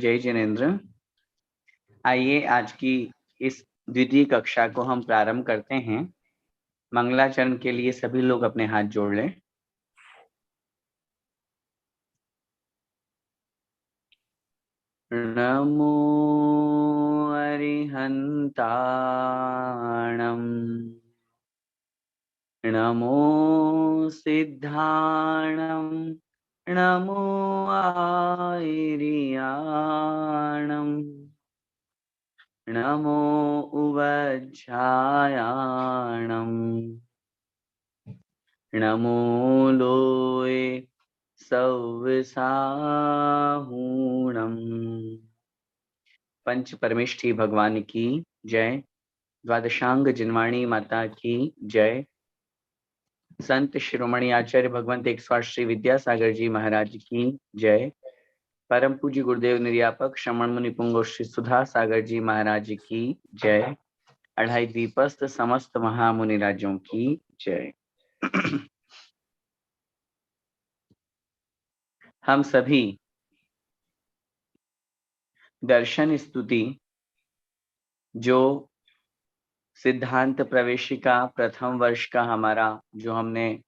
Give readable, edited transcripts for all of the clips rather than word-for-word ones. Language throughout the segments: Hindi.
जय जिनेन्द्र। आइए आज की इस द्वितीय कक्षा को हम प्रारंभ करते हैं। मंगलाचरण के लिए सभी लोग अपने हाथ जोड़ लें। नमो अरिहन्ताणं नमो सिद्धाणं नमो आयर्याणं नमो उवज्झायाणं नमो लोये सव्यसाहूणम्। पंच परमेष्ठी भगवान की जय। द्वादशांग जिनवाणी माता की जय। संत शिरोमणि आचार्य भगवंत 108 श्री विद्यासागर जी महाराज की जय। परम पूज्य गुरुदेव निर्यापक श्रमण मुनि पुंगव श्री सुधा सागर जी महाराज की जय। अढ़ाई द्वीपस्थ समस्त महामुनि राजों की जय। हम सभी दर्शन स्तुति जो सिद्धांत प्रवेशिका प्रथम वर्ष का हमारा जो हमने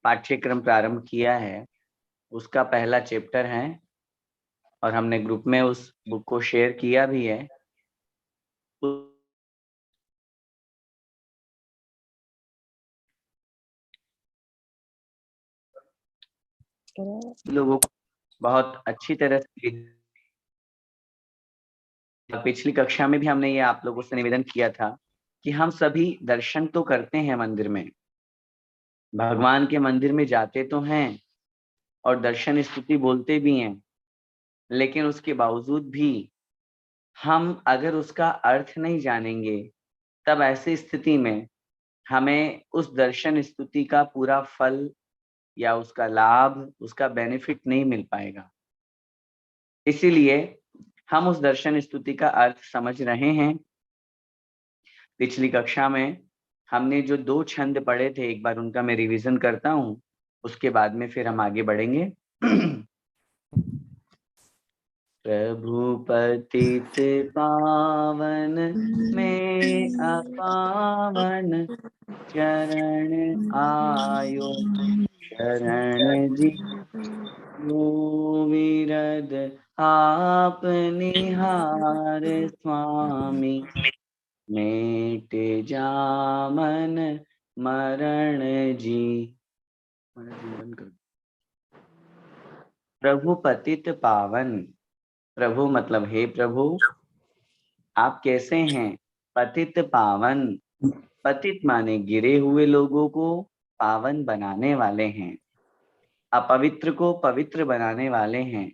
पाठ्यक्रम प्रारंभ किया है उसका पहला चैप्टर है और हमने ग्रुप में उस बुक को शेयर किया भी है। लोगों को बहुत अच्छी तरह से पिछली कक्षा में भी हमने ये आप लोगों से निवेदन किया था कि हम सभी दर्शन तो करते हैं मंदिर में, भगवान के मंदिर में जाते तो हैं और दर्शन स्तुति बोलते भी हैं, लेकिन उसके बावजूद भी हम अगर उसका अर्थ नहीं जानेंगे तब ऐसी स्थिति में हमें उस दर्शन स्तुति का पूरा फल या उसका लाभ, उसका बेनिफिट नहीं मिल पाएगा। इसीलिए हम उस दर्शन स्तुति का अर्थ समझ रहे हैं। पिछली कक्षा में हमने जो 2 छंद पढ़े थे, एक बार उनका मैं रिवीजन करता हूँ, उसके बाद में फिर हम आगे बढ़ेंगे। प्रभु पतित पावन में अपावन चरण आयो शरण जी विरद आप निहार स्वामी मेट जामन मरण जी। प्रभु पतित पावन, प्रभु मतलब हे प्रभु आप कैसे हैं। पतित पावन, पतित माने गिरे हुए लोगों को पावन बनाने वाले हैं, अपवित्र को पवित्र बनाने वाले हैं।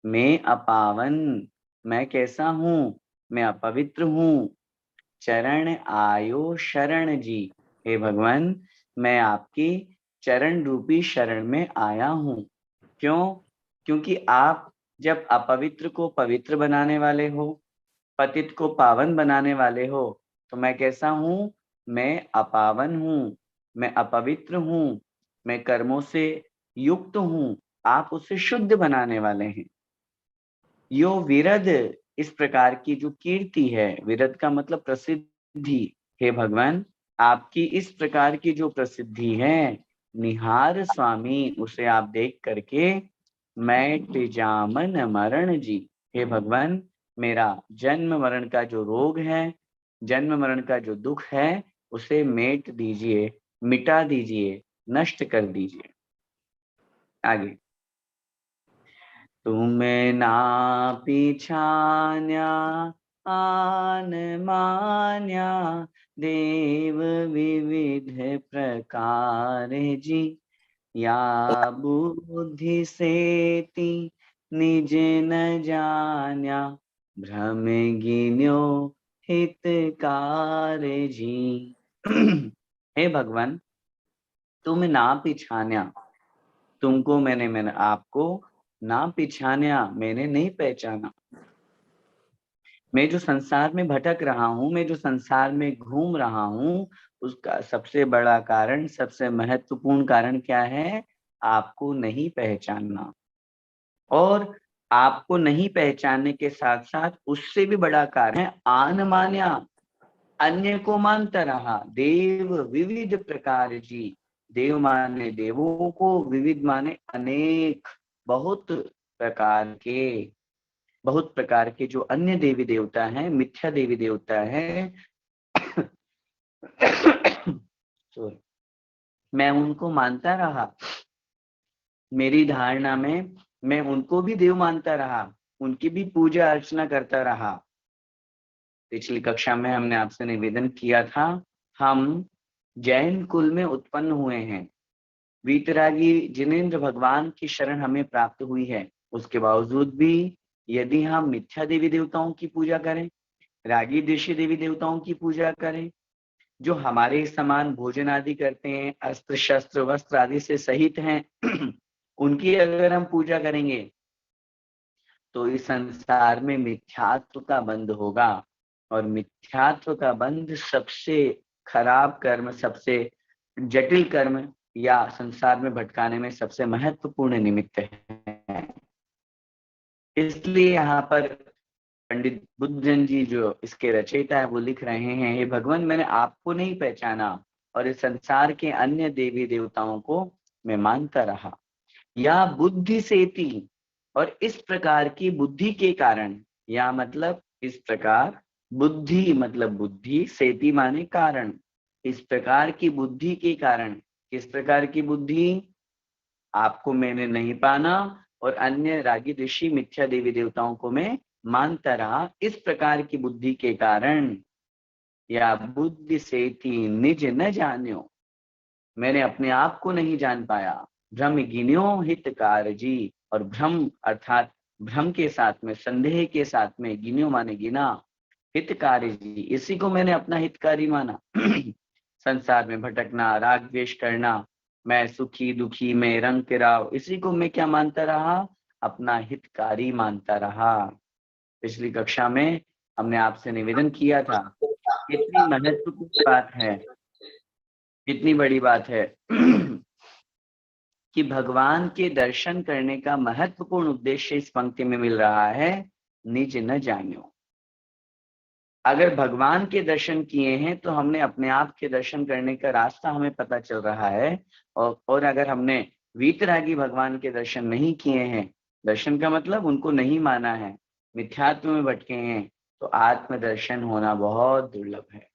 मैं अपावन, मैं कैसा हूँ, मैं अपवित्र हूँ। चरण आयो शरण जी, हे भगवान मैं आपकी चरण रूपी शरण में आया हूँ। क्यों? क्योंकि आप जब अपवित्र को पवित्र बनाने वाले हो, पतित को पावन बनाने वाले हो, तो मैं कैसा हूँ, मैं अपावन हूँ, मैं अपवित्र हूँ, मैं कर्मों से युक्त हूँ, आप उसे शुद्ध बनाने वाले हैं। यो विरद, इस प्रकार की जो कीर्ति है, विरद का मतलब प्रसिद्धि, हे भगवान आपकी इस प्रकार की जो प्रसिद्धि है, निहार स्वामी उसे आप देख करके मैं जामन मरण जी, हे भगवान मेरा जन्म मरण का जो रोग है, जन्म मरण का जो दुख है, उसे मेट दीजिए, मिटा दीजिए, नष्ट कर दीजिए। आगे तुम्हें ना पिछान्या आन मान्या देव विविध प्रकार जी, या बुद्धि सेति निज न जान्या भ्रम गिन्यो हितकार जी। हे भगवान तुम ना पिछान्या, तुमको मैंने आपको ना पिछान्या, मैंने नहीं पहचाना। मैं जो संसार में भटक रहा हूँ, मैं जो संसार में घूम रहा हूँ, उसका सबसे बड़ा कारण, सबसे महत्वपूर्ण कारण क्या है, आपको नहीं पहचानना। और आपको नहीं पहचानने के साथ साथ उससे भी बड़ा कारण है आन मान्या, अन्य को मानता रहा। देव विविध प्रकार जी, देव माने देवों को, विविध माने अनेक, बहुत प्रकार के जो अन्य देवी देवता हैं, मिथ्या देवी देवता है मैं उनको मानता रहा। मेरी धारणा में मैं उनको भी देव मानता रहा, उनकी भी पूजा अर्चना करता रहा। पिछली कक्षा में हमने आपसे निवेदन किया था, हम जैन कुल में उत्पन्न हुए हैं। वीतरागी जिनेन्द्र भगवान की शरण हमें प्राप्त हुई है। उसके बावजूद भी यदि हम मिथ्या देवी देवताओं की पूजा करें, रागी देशी देवी देवताओं की पूजा करें, जो हमारे समान भोजन आदि करते हैं, अस्त्र शस्त्र वस्त्र आदि से सहित हैं उनकी अगर हम पूजा करेंगे तो इस संसार में मिथ्यात्व का बंध होगा। और मिथ्यात्व का बंध सबसे खराब कर्म, सबसे जटिल कर्म या संसार में भटकाने में सबसे महत्वपूर्ण निमित्त है। इसलिए यहाँ पर पंडित बुद्धजन जी जो इसके रचयिता है वो लिख रहे हैं, हे भगवान, मैंने आपको नहीं पहचाना और इस संसार के अन्य देवी देवताओं को मैं मानता रहा। या बुद्धि से थी, और इस प्रकार की बुद्धि के कारण, या मतलब इस प्रकार, बुद्धि मतलब बुद्धि, सेति माने कारण, इस प्रकार की बुद्धि के कारण। किस प्रकार की बुद्धि? आपको मैंने नहीं पाना और अन्य रागी ऋषि मिथ्या देवी देवताओं को मैं मानता रहा। इस प्रकार की बुद्धि के कारण, या बुद्धि से थी निज न जान्यो, मैंने अपने आप को नहीं जान पाया। भ्रम गिन्यो हितकार जी, और भ्रम अर्थात भ्रम के साथ में, संदेह के साथ में, गिन्यो माने गिना, हितकारी जी, इसी को मैंने अपना हितकारी माना संसार में भटकना, राग द्वेष करना, मैं सुखी दुखी, मैं रंग पिराव, इसी को मैं क्या मानता रहा? अपना हितकारी मानता रहा। पिछली कक्षा में हमने आपसे निवेदन किया था, कितनी महत्वपूर्ण बात है, कितनी बड़ी बात है कि भगवान के दर्शन करने का महत्वपूर्ण उद्देश्य इस पंक्ति में मिल रहा है, निज न जान्यो। अगर भगवान के दर्शन किए हैं तो हमने अपने आप के दर्शन करने का रास्ता हमें पता चल रहा है। और अगर हमने वीतरागी भगवान के दर्शन नहीं किए हैं, दर्शन का मतलब उनको नहीं माना है, मिथ्यात्व में भटके हैं, तो आत्मदर्शन होना बहुत दुर्लभ है।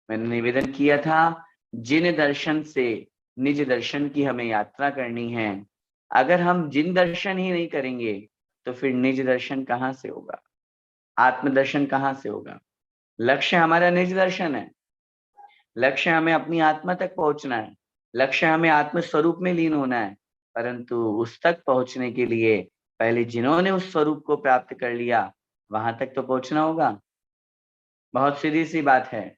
मैंने निवेदन किया था, जिन दर्शन से निज दर्शन की हमें यात्रा करनी है, अगर हम जिन दर्शन ही नहीं करेंगे तो फिर निज दर्शन कहाँ से होगा, आत्मदर्शन कहाँ से होगा? लक्ष्य हमारा निज दर्शन है, लक्ष्य हमें अपनी आत्मा तक पहुंचना है, लक्ष्य हमें आत्म स्वरूप में लीन होना है। परंतु उस तक पहुंचने के लिए पहले जिन्होंने उस स्वरूप को प्राप्त कर लिया वहां तक तो पहुंचना होगा। बहुत सीधी सी बात है,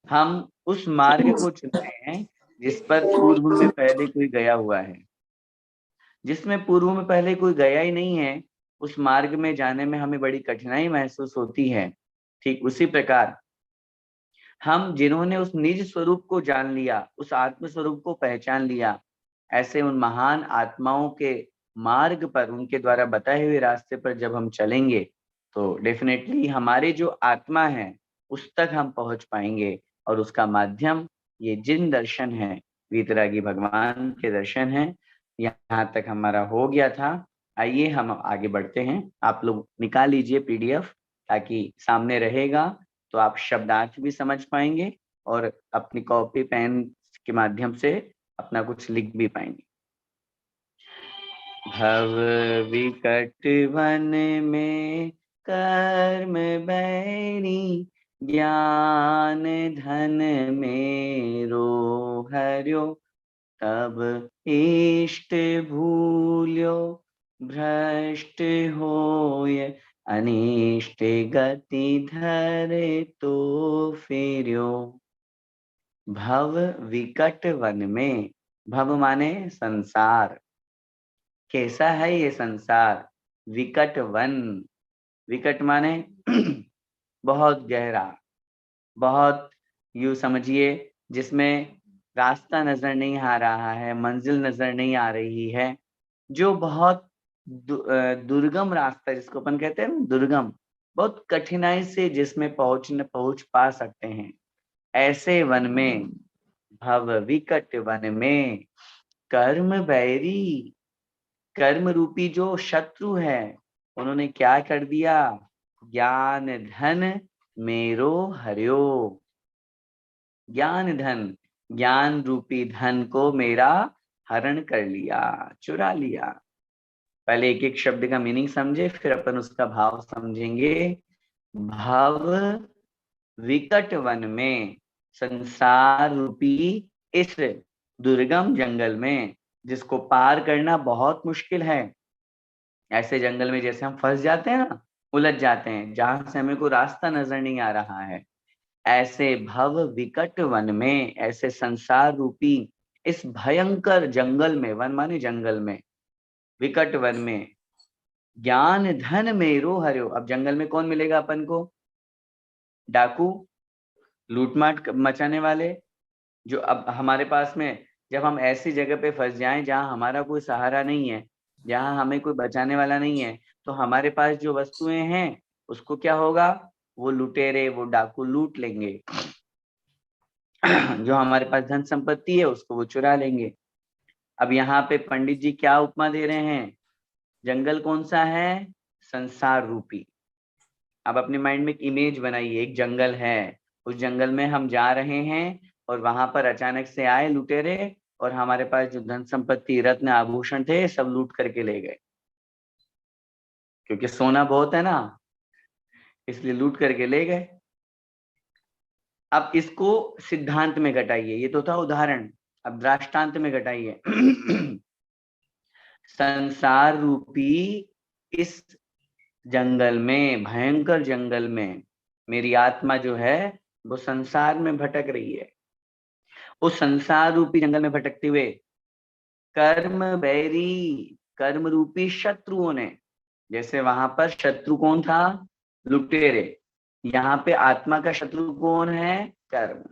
हम उस मार्ग को चुनते हैं जिस पर पूर्व में पहले कोई गया हुआ है। जिसमें पूर्व में पहले कोई गया ही नहीं है, उस मार्ग में जाने में हमें बड़ी कठिनाई महसूस होती है। ठीक उसी प्रकार हम जिन्होंने उस निज स्वरूप को जान लिया, उस आत्म स्वरूप को पहचान लिया, ऐसे उन महान आत्माओं के मार्ग पर, उनके द्वारा बताए हुए रास्ते पर जब हम चलेंगे तो डेफिनेटली हमारे जो आत्मा है उस तक हम पहुंच पाएंगे। और उसका माध्यम ये जिन दर्शन है, वीतरागी भगवान के दर्शन है। यहाँ तक हमारा हो गया था। आइए हम आगे बढ़ते हैं। आप लोग निकाल लीजिए पीडीएफ, ताकि सामने रहेगा तो आप शब्दार्थ भी समझ पाएंगे और अपनी कॉपी पेन के माध्यम से अपना कुछ लिख भी पाएंगे। भव विकट वन में कर्म बैरी, ज्ञान धन मेरो हर्यो, तब इष्ट भूल्यो भ्रष्ट होय, अनिष्ट गति धरे तो फिर्यो। भव विकट वन में, भव माने संसार, कैसा है ये संसार? विकट वन, विकट माने बहुत गहरा, बहुत, यूं समझिए जिसमें रास्ता नजर नहीं आ रहा है, मंजिल नजर नहीं आ रही है, जो बहुत दुर्गम रास्ता जिसको अपन कहते हैं ना, दुर्गम, बहुत कठिनाई से जिसमें पहुंच पा सकते हैं, ऐसे वन में, भव विकट वन में, कर्म बैरी, कर्म रूपी जो शत्रु है, उन्होंने क्या कर दिया, ज्ञान धन मेरो हर्यो, ज्ञान धन, ज्ञान रूपी धन को मेरा हरण कर लिया, चुरा लिया। पहले एक एक शब्द का मीनिंग समझे, फिर अपन उसका भाव समझेंगे। भव विकट वन में, संसार रूपी इस दुर्गम जंगल में, जिसको पार करना बहुत मुश्किल है। ऐसे जंगल में जैसे हम फंस जाते हैं ना, उलझ जाते हैं, जहां से हमें कोई रास्ता नजर नहीं आ रहा है, ऐसे भव विकट वन में, ऐसे संसार रूपी इस भयंकर जंगल में, वन माने जंगल में, विकट वन में, ज्ञान धन मेरो हर्यो। अब जंगल में कौन मिलेगा अपन को, डाकू, लूटमाट मचाने वाले, जो अब हमारे पास में, जब हम ऐसी जगह पे फंस जाएं जहां हमारा कोई सहारा नहीं है, जहां हमें कोई बचाने वाला नहीं है, तो हमारे पास जो वस्तुएं हैं उसको क्या होगा, वो लुटेरे, वो डाकू लूट लेंगे। जो हमारे पास धन संपत्ति है उसको वो चुरा लेंगे। अब यहाँ पे पंडित जी क्या उपमा दे रहे हैं, जंगल कौन सा है, संसार रूपी। अब अपने माइंड में एक इमेज बनाइए, एक जंगल है, उस जंगल में हम जा रहे हैं, और वहां पर अचानक से आए लुटेरे, और हमारे पास जो धन संपत्ति, रत्न आभूषण थे, सब लूट करके ले गए। क्योंकि सोना बहुत है ना, इसलिए लूट करके ले गए। अब इसको सिद्धांत में घटाइए, ये तो था उदाहरण, अब दृष्टांत में घटाइए। संसार रूपी इस जंगल में, भयंकर जंगल में, मेरी आत्मा जो है वो संसार में भटक रही है। उस संसार रूपी जंगल में भटकते हुए कर्म बैरी, कर्म रूपी शत्रुओं ने, जैसे वहां पर शत्रु कौन था, लुटेरे, यहाँ पे आत्मा का शत्रु कौन है, कर्म।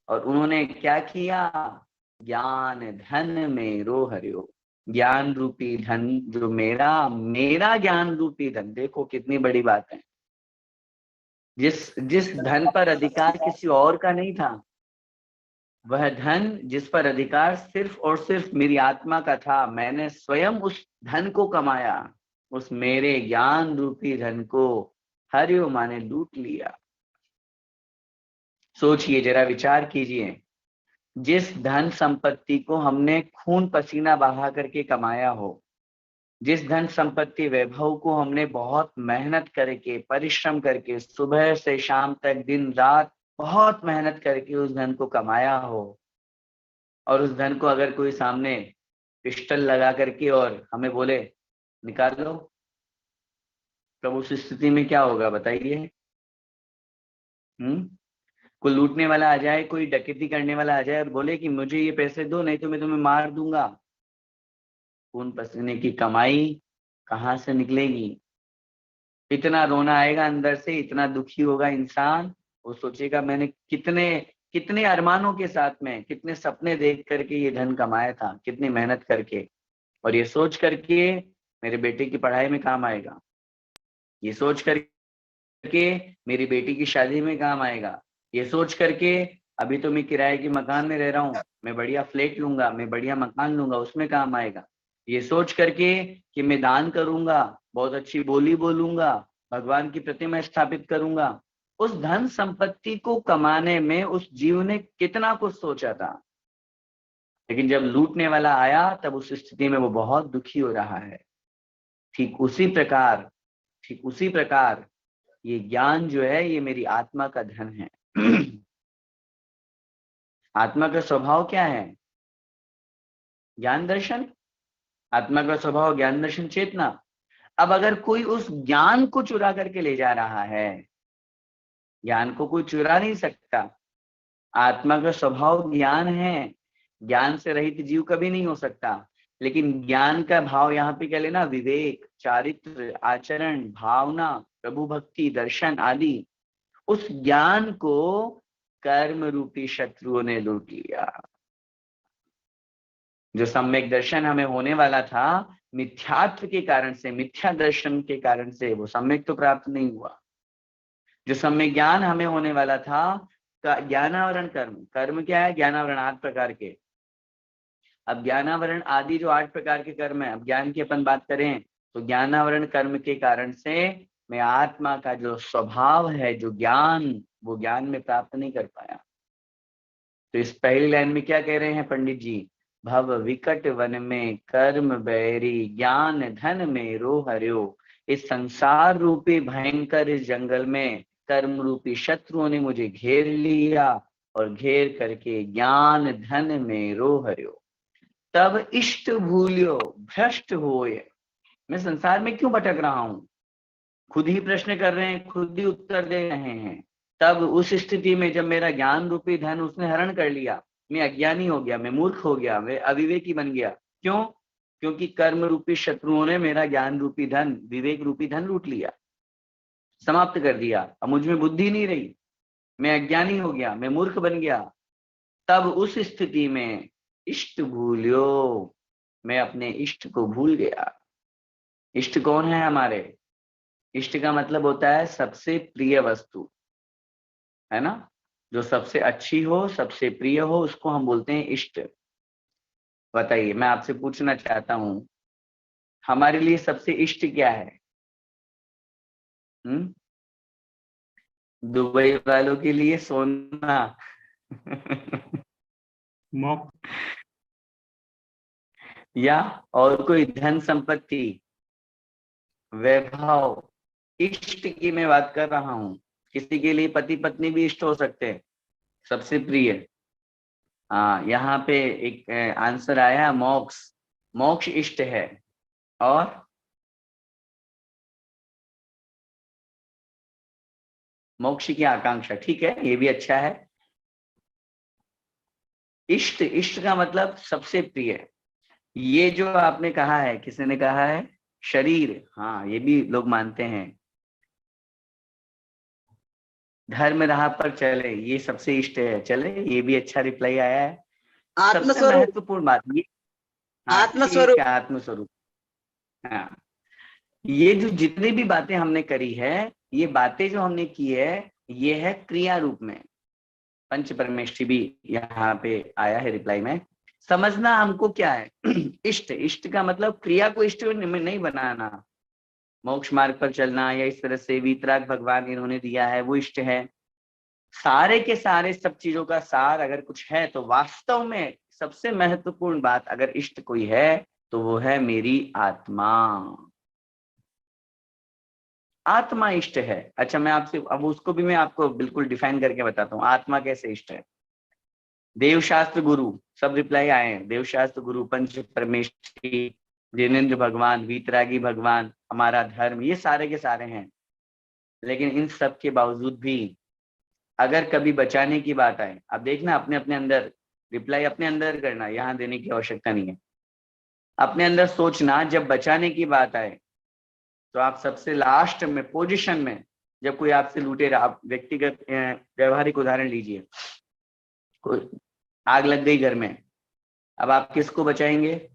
और उन्होंने क्या किया, ज्ञान धन मेरो हर्यो, ज्ञान रूपी धन जो मेरा, मेरा ज्ञान रूपी धन, देखो कितनी बड़ी बात है, जिस जिस धन पर अधिकार किसी और का नहीं था, वह धन जिस पर अधिकार सिर्फ और सिर्फ मेरी आत्मा का था, मैंने स्वयं उस धन को कमाया, उस मेरे ज्ञान रूपी धन को हर्यो माने लूट लिया। सोचिए जरा, विचार कीजिए, जिस धन संपत्ति को हमने खून पसीना बहा करके कमाया हो, जिस धन संपत्ति वैभव को हमने बहुत मेहनत करके, परिश्रम करके, सुबह से शाम तक दिन रात बहुत मेहनत करके उस धन को कमाया हो, और उस धन को अगर कोई सामने पिस्टल लगा करके और हमें बोले निकाल लो, तब उस स्थिति में क्या होगा बताइए। कोई लूटने वाला आ जाए, कोई डकैती करने वाला आ जाए और बोले कि मुझे ये पैसे दो नहीं तो मैं तुम्हें मार दूंगा, खून पसीने की कमाई कहाँ से निकलेगी। इतना रोना आएगा अंदर से, इतना दुखी होगा इंसान, वो सोचेगा मैंने कितने कितने अरमानों के साथ में, कितने सपने देख करके ये धन कमाया था, कितनी मेहनत करके, और ये सोच करके मेरे बेटे की पढ़ाई में काम आएगा, ये सोच करके मेरी बेटी की शादी में काम आएगा, ये सोच करके अभी तो मैं किराए के मकान में रह रहा हूँ, मैं बढ़िया फ्लैट लूंगा, मैं बढ़िया मकान लूंगा, उसमें काम आएगा। ये सोच करके कि मैं दान करूंगा, बहुत अच्छी बोली बोलूंगा, भगवान की प्रतिमा स्थापित करूंगा, उस धन संपत्ति को कमाने में उस जीव ने कितना कुछ सोचा था, लेकिन जब लूटने वाला आया तब उस स्थिति में वो बहुत दुखी हो रहा है। ठीक उसी प्रकार, ठीक उसी प्रकार ये ज्ञान जो है ये मेरी आत्मा का धन है। आत्मा का स्वभाव क्या है, ज्ञान दर्शन, आत्मा का स्वभाव ज्ञान दर्शन चेतना। अब अगर कोई उस ज्ञान को चुरा करके ले जा रहा है, ज्ञान को कोई चुरा नहीं सकता, आत्मा का स्वभाव ज्ञान है, ज्ञान से रहित जीव कभी नहीं हो सकता। लेकिन ज्ञान का भाव यहाँ पे क्या लेना, विवेक, चारित्र, आचरण, भावना, प्रभु भक्ति, दर्शन आदि, उस ज्ञान को कर्म रूपी शत्रुओं ने लूट लिया। जो सम्यक दर्शन हमें होने वाला था, मिथ्यात्व के कारण से, मिथ्या दर्शन के कारण से वो सम्यक तो प्राप्त नहीं हुआ। जो सम्यक ज्ञान हमें होने वाला था, ज्ञानावरण कर्म, कर्म क्या है, ज्ञानावरण 8 प्रकार के। अब ज्ञानावरण आदि जो 8 प्रकार के कर्म है, अब ज्ञान की अपन बात करें तो ज्ञानावरण कर्म के कारण से मैं आत्मा का जो स्वभाव है, जो ज्ञान, वो ज्ञान में प्राप्त नहीं कर पाया। तो इस पहली लाइन में क्या कह रहे हैं पंडित जी, भव विकट वन में कर्म बैरी, ज्ञान धन में रो हर्यो। इस संसार रूपी भयंकर इस जंगल में कर्म रूपी शत्रुओं ने मुझे घेर लिया, और घेर करके ज्ञान धन में रो हर्यो। तब इष्ट भूल्यो भ्रष्ट होए। मैं संसार में क्यों भटक रहा हूं, खुद ही प्रश्न कर रहे हैं, खुद ही उत्तर दे रहे हैं। तब उस स्थिति में जब मेरा ज्ञान रूपी धन उसने हरण कर लिया, मैं अज्ञानी हो गया, मैं मूर्ख हो गया, मैं अविवेकी बन गया। क्यों? क्योंकि कर्म रूपी शत्रुओं ने मेरा ज्ञान रूपी धन, विवेक रूपी धन लूट लिया, समाप्त कर दिया। अब मुझ में बुद्धि नहीं रही, मैं अज्ञानी हो गया, मैं मूर्ख बन गया। तब उस स्थिति में इष्ट भूल्यो, मैं अपने इष्ट को भूल गया। इष्ट कौन है हमारे? इष्ट का मतलब होता है सबसे प्रिय वस्तु, है ना? जो सबसे अच्छी हो, सबसे प्रिय हो, उसको हम बोलते हैं इष्ट। बताइए, मैं आपसे पूछना चाहता हूं, हमारे लिए सबसे इष्ट क्या है? दुबई वालों के लिए सोना मोक्ष, या और कोई धन संपत्ति, वैभव। इष्ट की मैं बात कर रहा हूं। किसी के लिए पति पत्नी भी इष्ट हो सकते हैं, सबसे प्रिय। हाँ, यहाँ पे एक आंसर आया, मोक्ष। मोक्ष इष्ट है। और मोक्ष की आकांक्षा, ठीक है, ये भी अच्छा है। इष्ट, इष्ट का मतलब सबसे प्रिय। ये जो आपने कहा है, किसी ने कहा है शरीर, हाँ ये भी लोग मानते हैं। धर्म राह पर चले, ये सबसे इष्ट है, चले, ये भी अच्छा रिप्लाई आया है। सबसे आत्मस्वरूप, महत्वपूर्ण बात ये, हाँ ठीक आत्मस्वरूप। है, आत्मस्वरूप। हाँ, ये जो जितनी भी बातें हमने करी है, ये बातें जो हमने की है, ये है क्रिया रूप में। पंच परमेष्ठी भी यहाँ पे आया है रिप्लाई में। समझना हमको क्या है इष्ट, इष्ट का मतलब क्रिया को इष्ट में नहीं बनाना। मोक्ष मार्ग पर चलना या इस तरह से वीतराग भगवान इन्होंने दिया है, वो इष्ट है। सारे के सारे सब चीजों का सार अगर कुछ है तो वास्तव में सबसे महत्वपूर्ण बात अगर इष्ट कोई है तो वो है मेरी आत्मा। आत्मा इष्ट है। अच्छा, मैं आपसे अब उसको भी मैं आपको बिल्कुल डिफाइन करके बताता हूँ, आत्मा कैसे इष्ट है। देवशास्त्र गुरु, सब रिप्लाई आए हैं। देवशास्त्र गुरु, पंच परमेष्ठी, जिनेन्द्र भगवान, वीतरागी भगवान, हमारा धर्म, ये सारे के सारे हैं। लेकिन इन सब के बावजूद भी अगर कभी बचाने की बात आए, अब देखना अपने अपने अंदर, रिप्लाई अपने अंदर करना, यहाँ देने की आवश्यकता नहीं है। अपने अंदर सोचना, जब बचाने की बात आए तो आप सबसे लास्ट में पोजीशन में, जब कोई आपसे लूटेरा, आप व्यक्तिगत व्यवहारिक उदाहरण लीजिए, कोई आग लग गई घर में, अब आप किसको बचाएंगे?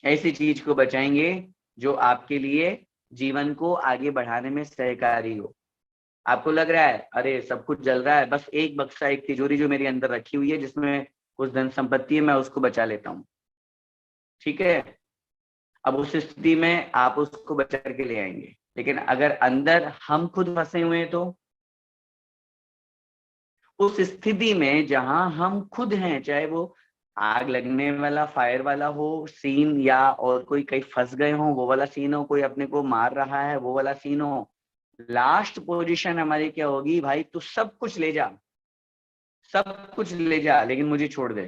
ऐसी चीज को बचाएंगे जो आपके लिए जीवन को आगे बढ़ाने में सहकारी हो। आपको लग रहा है अरे सब कुछ जल रहा है, बस एक बक्सा, एक तिजोरी जो मेरी अंदर रखी हुई है जिसमें कुछ धन संपत्ति है, मैं उसको बचा लेता हूँ, ठीक है। अब उस स्थिति में आप उसको बचा के ले आएंगे, लेकिन अगर अंदर हम खुद फंसे हुए हैं तो उस स्थिति में जहां हम खुद हैं, चाहे वो आग लगने वाला फायर वाला हो सीन, या और कोई कहीं फंस गए हो वो वाला सीन हो, कोई अपने को मार रहा है वो वाला सीन हो, लास्ट पोजीशन हमारी क्या होगी? भाई तू सब कुछ ले जा, सब कुछ ले जा, लेकिन मुझे छोड़ दे।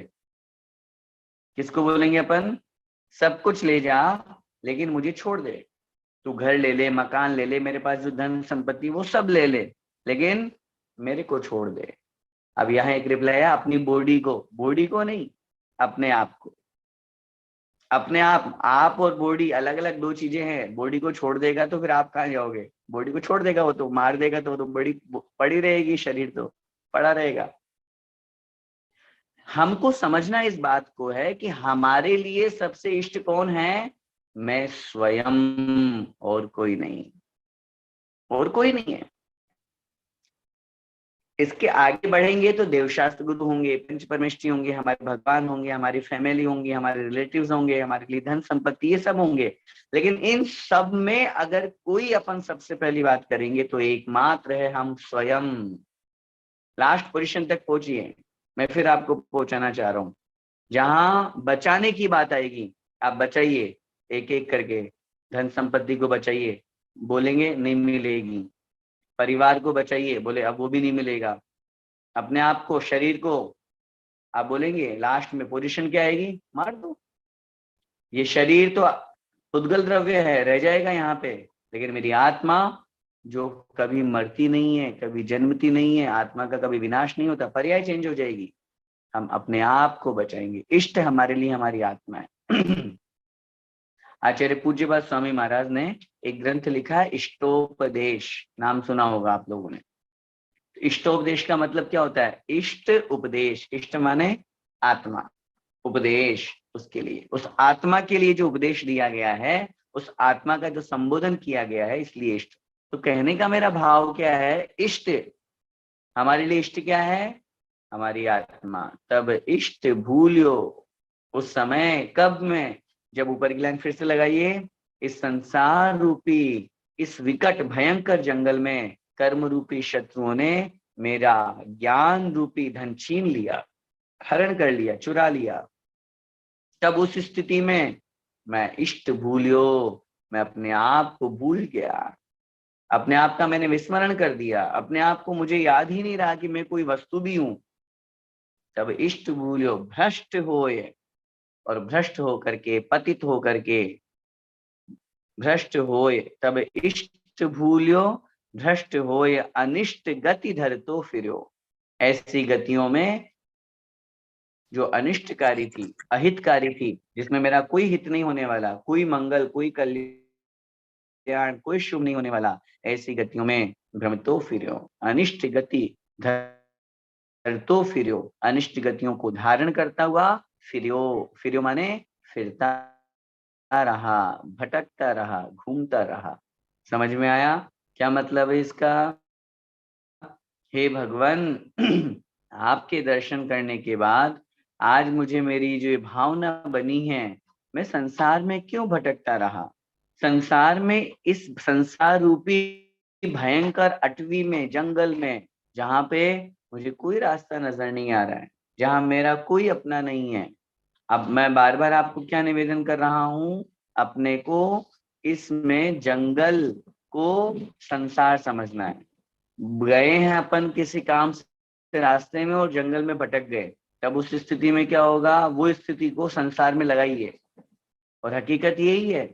किसको बोलेंगे अपन? सब कुछ ले जा लेकिन मुझे छोड़ दे। तू घर ले ले, मकान ले ले, मेरे पास जो धन संपत्ति वो सब ले ले, लेकिन मेरे को छोड़ दे। अब यहाँ एक रिप्लाई है, अपनी बॉडी को नहीं, अपने आप को। अपने आप और बॉडी अलग अलग दो चीजें हैं। बॉडी को छोड़ देगा तो फिर आप कहाँ जाओगे? बॉडी को छोड़ देगा वो तो मार देगा, तो बड़ी पड़ी रहेगी, शरीर तो पड़ा रहेगा। हमको समझना इस बात को है कि हमारे लिए सबसे इष्ट कौन है? मैं स्वयं, और कोई नहीं, और कोई नहीं है। इसके आगे बढ़ेंगे तो देवशास्त्र गुरु होंगे, पंच परमेष्ठी होंगे, हमारे भगवान होंगे, हमारी फैमिली होंगी, हमारे रिलेटिव्स होंगे, हमारे लिए धन संपत्ति, ये सब होंगे। लेकिन इन सब में अगर कोई अपन सबसे पहली बात करेंगे तो एकमात्र है हम स्वयं। लास्ट पोजीशन तक पहुंचिए, मैं फिर आपको पहुंचाना चाह रहा हूं। जहां बचाने की बात आएगी, आप बचाइए एक एक करके, धन संपत्ति को बचाइए, बोलेंगे नहीं मिलेगी। परिवार को बचाइए, बोले अब वो भी नहीं मिलेगा। अपने आप को, शरीर को, आप बोलेंगे लास्ट में पोजीशन क्या आएगी? मार दो। ये शरीर तो उद्गल द्रव्य है, रह जाएगा यहाँ पे, लेकिन मेरी आत्मा जो कभी मरती नहीं है, कभी जन्मती नहीं है, आत्मा का कभी विनाश नहीं होता, पर्याय चेंज हो जाएगी। हम अपने आप को बचाएंगे। इष्ट हमारे लिए हमारी आत्मा है। आचार्य पूज्यपाद स्वामी महाराज ने एक ग्रंथ लिखा है इष्टोपदेश, नाम सुना होगा आप लोगों ने। इष्टोपदेश का मतलब क्या होता है? इष्ट उपदेश, इष्ट माने आत्मा, उपदेश उसके लिए, उस आत्मा के लिए जो उपदेश दिया गया है, उस आत्मा का जो संबोधन किया गया है, इसलिए इष्ट। तो कहने का मेरा भाव क्या है? इष्ट हमारे लिए, इष्ट क्या है? हमारी आत्मा। तब इष्ट भूलियो, उस समय कब में? जब ऊपर की लाइन फिर से लगाइए, इस संसार रूपी, इस विकट भयंकर जंगल में कर्म रूपी शत्रुओं ने मेरा ज्ञान रूपी धन छीन लिया, हरण कर लिया, चुरा लिया। तब उस स्थिति में मैं इष्ट भूलियो, मैं अपने आप को भूल गया, अपने आप का मैंने विस्मरण कर दिया, अपने आप को मुझे याद ही नहीं रहा कि मैं कोई वस्तु भी हूं। तब इष्ट भूलियो भ्रष्ट होए, और भ्रष्ट होकर के, पतित होकर के, भ्रष्ट होए, तब इष्ट भूलियो भ्रष्ट होए, अनिष्ट गति धर तो फिरो। ऐसी गतियों में जो अनिष्टकारी थी, अहितकारी थी, जिसमें मेरा कोई हित नहीं होने वाला, कोई मंगल, कोई कल्याण, कोई शुभ नहीं होने वाला, ऐसी गतियों में भ्रमतो फिरो, अनिष्ट गति धरतो फिरो, अनिष्ट गतियों को धारण करता हुआ फिरो। फिरो माने फिरता रहा, भटकता रहा, घूमता रहा। समझ में आया क्या मतलब है इसका? हे भगवान, आपके दर्शन करने के बाद आज मुझे मेरी जो भावना बनी है, मैं संसार में क्यों भटकता रहा? संसार में, इस संसार रूपी भयंकर अटवी में, जंगल में, जहां पे मुझे कोई रास्ता नजर नहीं आ रहा है, जहां मेरा कोई अपना नहीं है। अब मैं बार बार आपको क्या निवेदन कर रहा हूं? अपने को इसमें जंगल को संसार समझना है। गए हैं अपन किसी काम से रास्ते में और जंगल में भटक गए, तब उस स्थिति में क्या होगा? वो स्थिति को संसार में लगाइए, और हकीकत यही है।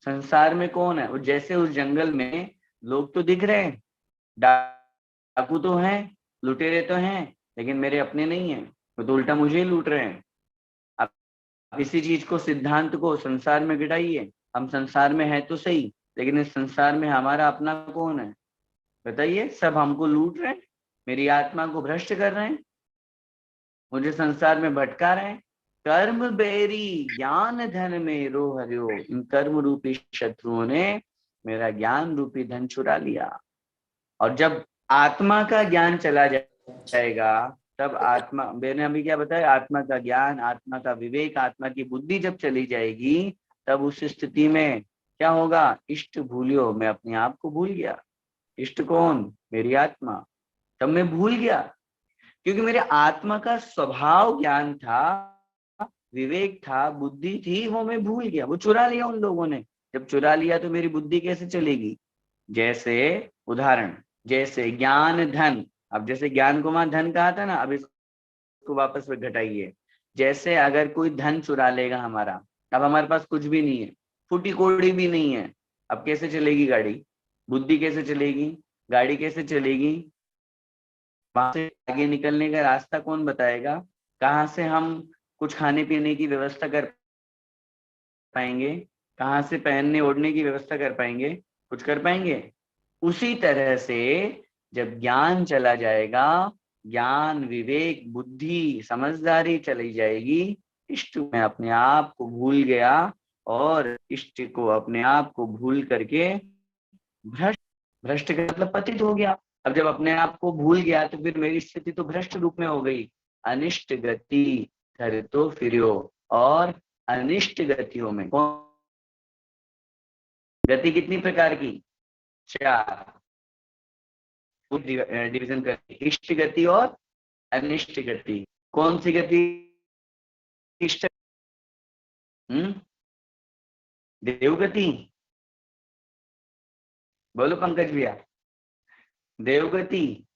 संसार में कौन है? वो जैसे उस जंगल में लोग तो दिख रहे हैं, डाकू तो हैं, लुटेरे तो हैं, लेकिन मेरे अपने नहीं है, वो तो उल्टा मुझे ही लूट रहे हैं। अब इसी चीज को, सिद्धांत को संसार में गिराइए। हम संसार में है तो सही, लेकिन इस संसार में हमारा अपना कौन है? बताइए। सब हमको लूट रहे हैं, मेरी आत्मा को भ्रष्ट कर रहे हैं, मुझे संसार में भटका रहे हैं। कर्म बेरी ज्ञान धन में रो हरियो, इन कर्म रूपी शत्रुओं ने मेरा ज्ञान रूपी धन चुरा लिया। और जब आत्मा का ज्ञान चला जाएगा, तब आत्मा, मैंने अभी क्या बताया, आत्मा का ज्ञान, आत्मा का विवेक, आत्मा की बुद्धि जब चली जाएगी, तब उस स्थिति में क्या होगा? इष्ट भूलियो, मैं अपने आप को भूल गया। इष्ट कौन? मेरी आत्मा। तब मैं भूल गया, क्योंकि मेरे आत्मा का स्वभाव ज्ञान था, विवेक था, बुद्धि थी, वो मैं भूल गया। वो चुरा लिया उन लोगों ने। जब चुरा लिया तो मेरी बुद्धि कैसे चलेगी? जैसे उदाहरण, जैसे ज्ञान धन, अब जैसे ज्ञान को वहां धन कहा था ना, अब इसको वापस में घटाइए। जैसे अगर कोई धन चुरा लेगा हमारा, अब हमारे पास कुछ भी नहीं है, फूटी कोड़ी भी नहीं है, अब कैसे चलेगी गाड़ी? बुद्धि कैसे चलेगी? गाड़ी कैसे चलेगी? वहां से आगे निकलने का रास्ता कौन बताएगा? कहाँ से हम कुछ खाने पीने की व्यवस्था कर पाएंगे? कहाँ से पहनने ओढ़ने की व्यवस्था कर पाएंगे? कुछ कर पाएंगे? उसी तरह से जब ज्ञान चला जाएगा, ज्ञान, विवेक, बुद्धि, समझदारी चली जाएगी, इष्ट में अपने आप को भूल गया और इष्ट को अपने आप को भूल करके भ्रष्ट, भ्रष्ट का मतलब पतित हो गया। अब जब अपने आप को भूल गया तो फिर मेरी स्थिति तो भ्रष्ट रूप में हो गई। अनिष्ट गति धर तो फिरो, और अनिष्ट गतियों में गति कितनी प्रकार की? चार। डिवीजन करके इष्ट गति और अनिष्ट गति। कौन सी गति इष्ट? देवगति। बोलो पंकज भैया। देवगति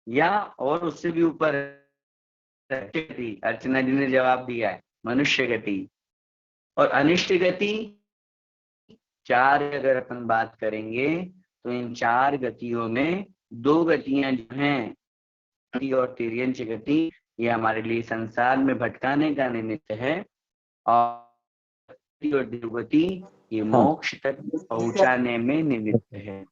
या और उससे भी ऊपर गति। अर्चना जी ने जवाब दिया है मनुष्य गति। और अनिष्ट गति चार अगर अपन बात करेंगे तो इन चार गतियों में दो गतियां जो हैं और तिर्यंच गति, ये हमारे लिए संसार में भटकाने का निमित्त है, और देवगति ये हाँ मोक्ष तक पहुंचाने में निमित्त है।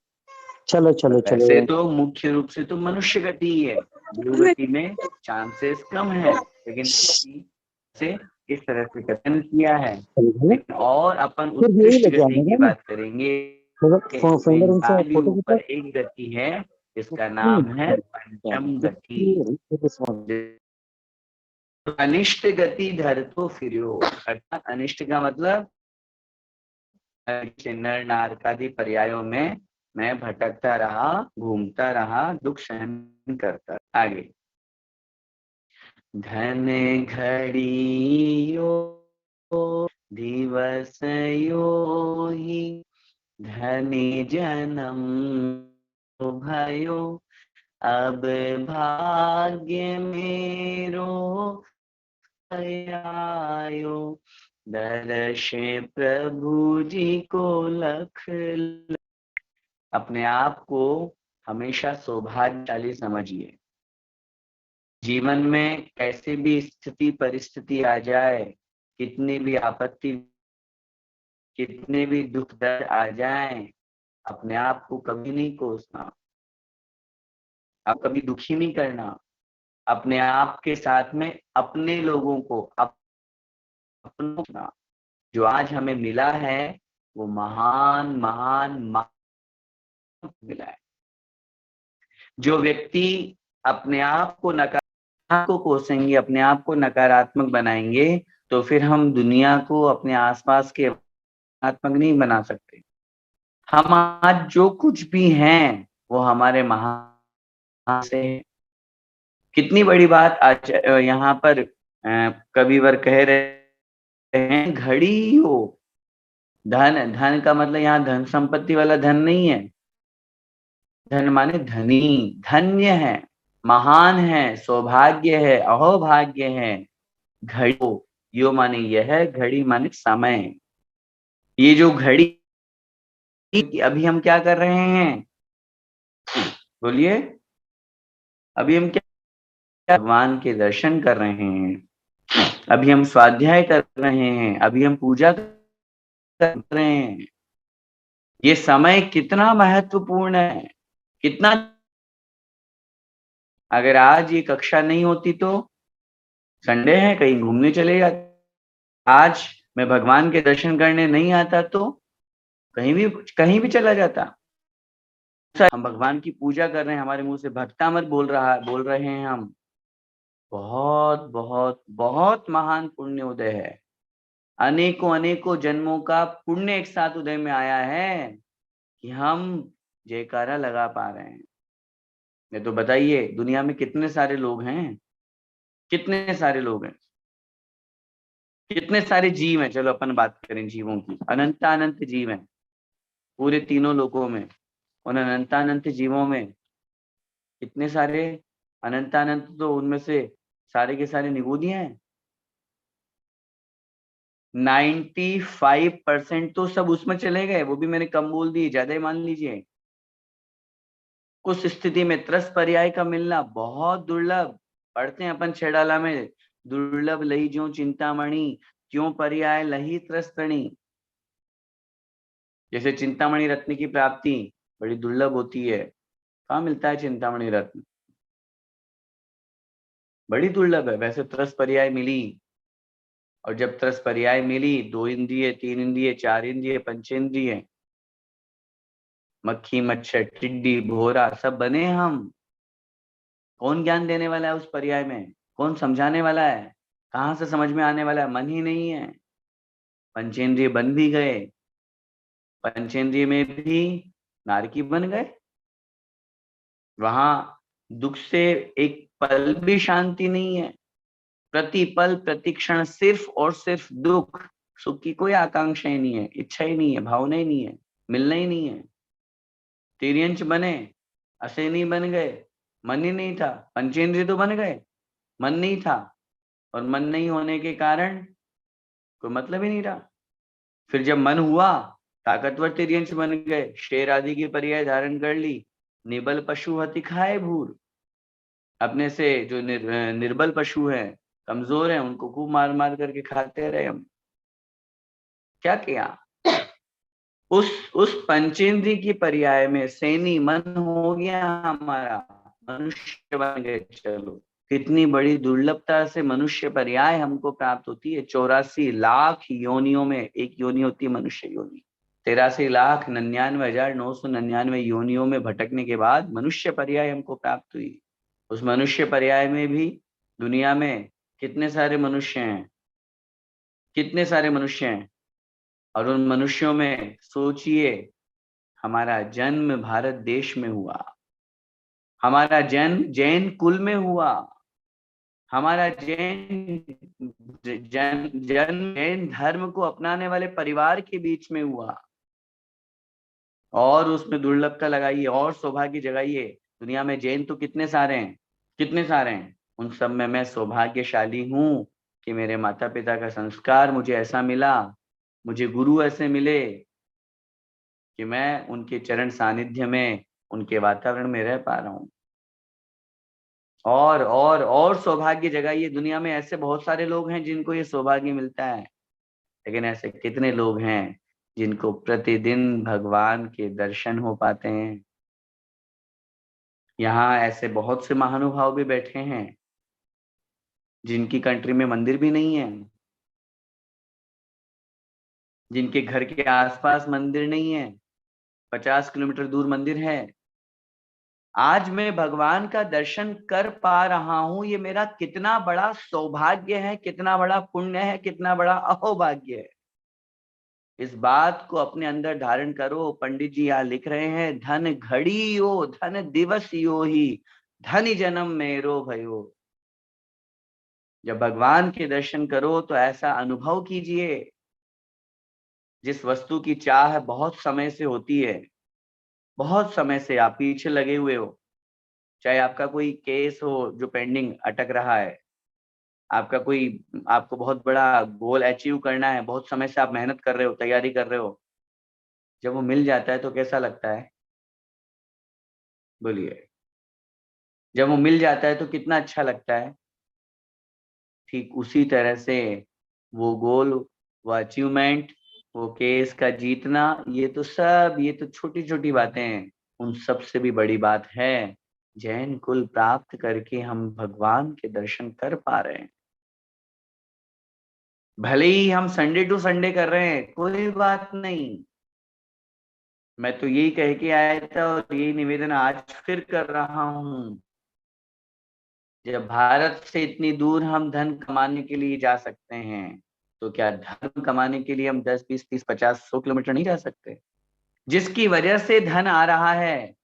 चलो चलो चलो। वैसे तो मुख्य रूप से तो मनुष्य गति ही है, देवगति में चांसेस कम है, लेकिन से इस तरह से कथन किया है। लेकिन और अपन फिर यही उत्कृष्ट लेके गति आने की का ना, बात करेंगे तो इन फिंगर से चार फोटो ऊपर खींचा। एक गति है, इसका नाम है पंचम गति। तो अनिष्ट गति धर तो फिरो, अर्थात अनिष्ट का मतलब नर नारकादि पर्यायों में मैं भटकता रहा, घूमता रहा, दुख सहन करता। आगे धन घड़ियो दिवस यो ही, धनी जन्म भयो, अब भाग्य मेरो आयो, दर्श प्रभु जी को लख। अपने आप को हमेशा सौभाग्यशाली समझिए। जीवन में कैसे भी स्थिति परिस्थिति आ जाए, कितनी भी आपत्ति, कितने भी दुख दर्द आ जाए, अपने आप को कभी नहीं कोसना, आप कभी दुखी नहीं करना। अपने आप के साथ में अपने लोगों को अपना जो आज हमें मिला है वो महान महान महान मिला है। जो व्यक्ति अपने आप को कोसेंगे, अपने आप को नकारात्मक बनाएंगे, तो फिर हम दुनिया को अपने आसपास के आत्मक नहीं बना सकते। हम आज जो कुछ भी हैं वो हमारे महान से। कितनी बड़ी बात आज यहाँ पर कविवर कह रहे हैं, घड़ी हो। धन, धन का मतलब यहाँ धन संपत्ति वाला धन नहीं है। धन माने धनी, धन्य है, महान है, सौभाग्य है, अहोभाग्य है। घड़ी यो माने यह, घड़ी माने समय। ये जो घड़ी, अभी हम क्या कर रहे हैं? बोलिए। अभी हम क्या भगवान के दर्शन कर रहे हैं, अभी हम स्वाध्याय कर रहे हैं, अभी हम पूजा कर रहे हैं। ये समय कितना महत्वपूर्ण है, कितना। अगर आज ये कक्षा नहीं होती तो संडे है कहीं घूमने चले जाते, आज मैं भगवान के दर्शन करने नहीं आता तो कहीं भी चला जाता। हम भगवान की पूजा कर रहे हैं, हमारे मुंह से भक्तामृत बोल रहे हैं हम। बहुत बहुत बहुत महान पुण्य उदय है। अनेकों अनेकों जन्मों का पुण्य एक साथ उदय में आया है कि हम जयकारा लगा पा रहे हैं। नहीं तो बताइए दुनिया में कितने सारे लोग हैं, कितने सारे लोग हैं, कितने सारे जीव हैं। चलो अपन बात करें जीवों की, अनंत अनंत जीव हैं पूरे तीनों लोकों में। उन अनंत अनंत जीवों में कितने सारे अनंत अनंत, तो उनमें से सारे के सारे निगूदियां हैं। 95% तो सब उसमें चले गए, वो भी मैंने कम बोल दी, ज्यादा ही मान लीजिए। उस स्थिति में त्रस पर्याय का मिलना बहुत दुर्लभ। पढ़ते हैं अपन छेड़ाला में, दुर्लभ लही ज्यों चिंतामणि, क्यों पर्याय लही त्रस तणी। जैसे चिंतामणि रत्न की प्राप्ति बड़ी दुर्लभ होती है। कहाँ मिलता है चिंतामणि रत्न? बड़ी दुर्लभ है। वैसे त्रस पर्याय मिली, और जब त्रस पर्याय मिली, 2 इंद्रिय, 3 इंद्रिय, 4 इंद्रिय, पंचेंद्रिय, मक्खी मच्छर टिड्डी भोरा सब बने हम। कौन ज्ञान देने वाला है उस पर्याय में? कौन समझाने वाला है? कहाँ से समझ में आने वाला है? मन ही नहीं है। पंचेंद्रिय बन भी गए, पंचेंद्रिय में भी नारकी बन गए। वहां दुख से एक पल भी शांति नहीं है। प्रति पल प्रति क्षण सिर्फ और सिर्फ दुख। सुख की कोई आकांक्षा ही नहीं है, इच्छा ही नहीं है, भावना ही नहीं है, मिलना ही नहीं है। तिर्यंच बने, असेनी बन गए, मन ही नहीं था। पंचेंद्रिय तो बन गए, मन नहीं था, और मन नहीं होने के कारण कोई मतलब ही नहीं रहा। फिर जब मन हुआ, ताकतवर तिर्यंच बन गए, शेर आदि की पर्याय धारण कर ली। निबल पशु हति खाए भूर। अपने से जो निर्बल पशु हैं, कमजोर हैं, उनको खूब मार मार करके खाते रहे हम। क्या किया? उस पंचेंद्रिय की पर्याय में सैनी मन हो गया हमारा, मनुष्य बन गए। चलो, कितनी बड़ी दुर्लभता से मनुष्य पर्याय हमको प्राप्त होती है। 84 लाख योनियों में एक योनि होती है मनुष्य योनि। 83,99,999 योनियों में भटकने के बाद मनुष्य पर्याय हमको प्राप्त हुई। उस मनुष्य पर्याय में भी दुनिया में कितने सारे मनुष्य हैं, कितने सारे मनुष्य हैं। और उन मनुष्यों में सोचिए, हमारा जन्म भारत देश में हुआ, हमारा जन्म जैन कुल में हुआ, हमारा जन्म जैन धर्म को अपनाने वाले परिवार के बीच में हुआ। और उसमें दुर्लभता लगाइए और सौभाग्य जगाइए। दुनिया में जैन तो कितने सारे हैं, कितने सारे हैं। उन सब में मैं सौभाग्यशाली हूं कि मेरे माता पिता का संस्कार मुझे ऐसा मिला, मुझे गुरु ऐसे मिले कि मैं उनके चरण सानिध्य में, उनके वातावरण में रह पा रहा हूँ। और सौभाग्य जगाइए। दुनिया में ऐसे बहुत सारे लोग हैं जिनको ये सौभाग्य मिलता है, लेकिन ऐसे कितने लोग हैं जिनको प्रतिदिन भगवान के दर्शन हो पाते हैं। यहाँ ऐसे बहुत से महानुभाव भी बैठे हैं जिनकी कंट्री में मंदिर भी नहीं है, जिनके घर के आसपास मंदिर नहीं है, 50 किलोमीटर दूर मंदिर है। आज मैं भगवान का दर्शन कर पा रहा हूं, ये मेरा कितना बड़ा सौभाग्य है, कितना बड़ा पुण्य है, कितना बड़ा अहोभाग्य है। इस बात को अपने अंदर धारण करो। पंडित जी यहाँ लिख रहे हैं, धन घड़ी यो धन दिवस यो ही धन जन्म मेरो भयो। जब भगवान के दर्शन करो तो ऐसा अनुभव कीजिए, जिस वस्तु की चाह बहुत समय से होती है, बहुत समय से आप पीछे लगे हुए हो। चाहे आपका कोई केस हो जो पेंडिंग अटक रहा है, आपका कोई, आपको बहुत बड़ा गोल अचीव करना है, बहुत समय से आप मेहनत कर रहे हो, तैयारी कर रहे हो। जब वो मिल जाता है तो कैसा लगता है? बोलिए। जब वो मिल जाता है तो कितना अच्छा लगता है। ठीक उसी तरह से वो गोल, वो अचीवमेंट, वो केस का जीतना, ये तो छोटी छोटी बातें हैं। उन सब से भी बड़ी बात है, जैन कुल प्राप्त करके हम भगवान के दर्शन कर पा रहे हैं। भले ही हम संडे टू संडे कर रहे हैं, कोई बात नहीं। मैं तो यही कह के आया था और यही निवेदन आज फिर कर रहा हूं। जब भारत से इतनी दूर हम धन कमाने के लिए जा सकते हैं, तो क्या धन कमाने के लिए हम 10, 20, 30, 50, 100 किलोमीटर नहीं जा सकते? जिसकी वजह से धन आ रहा है,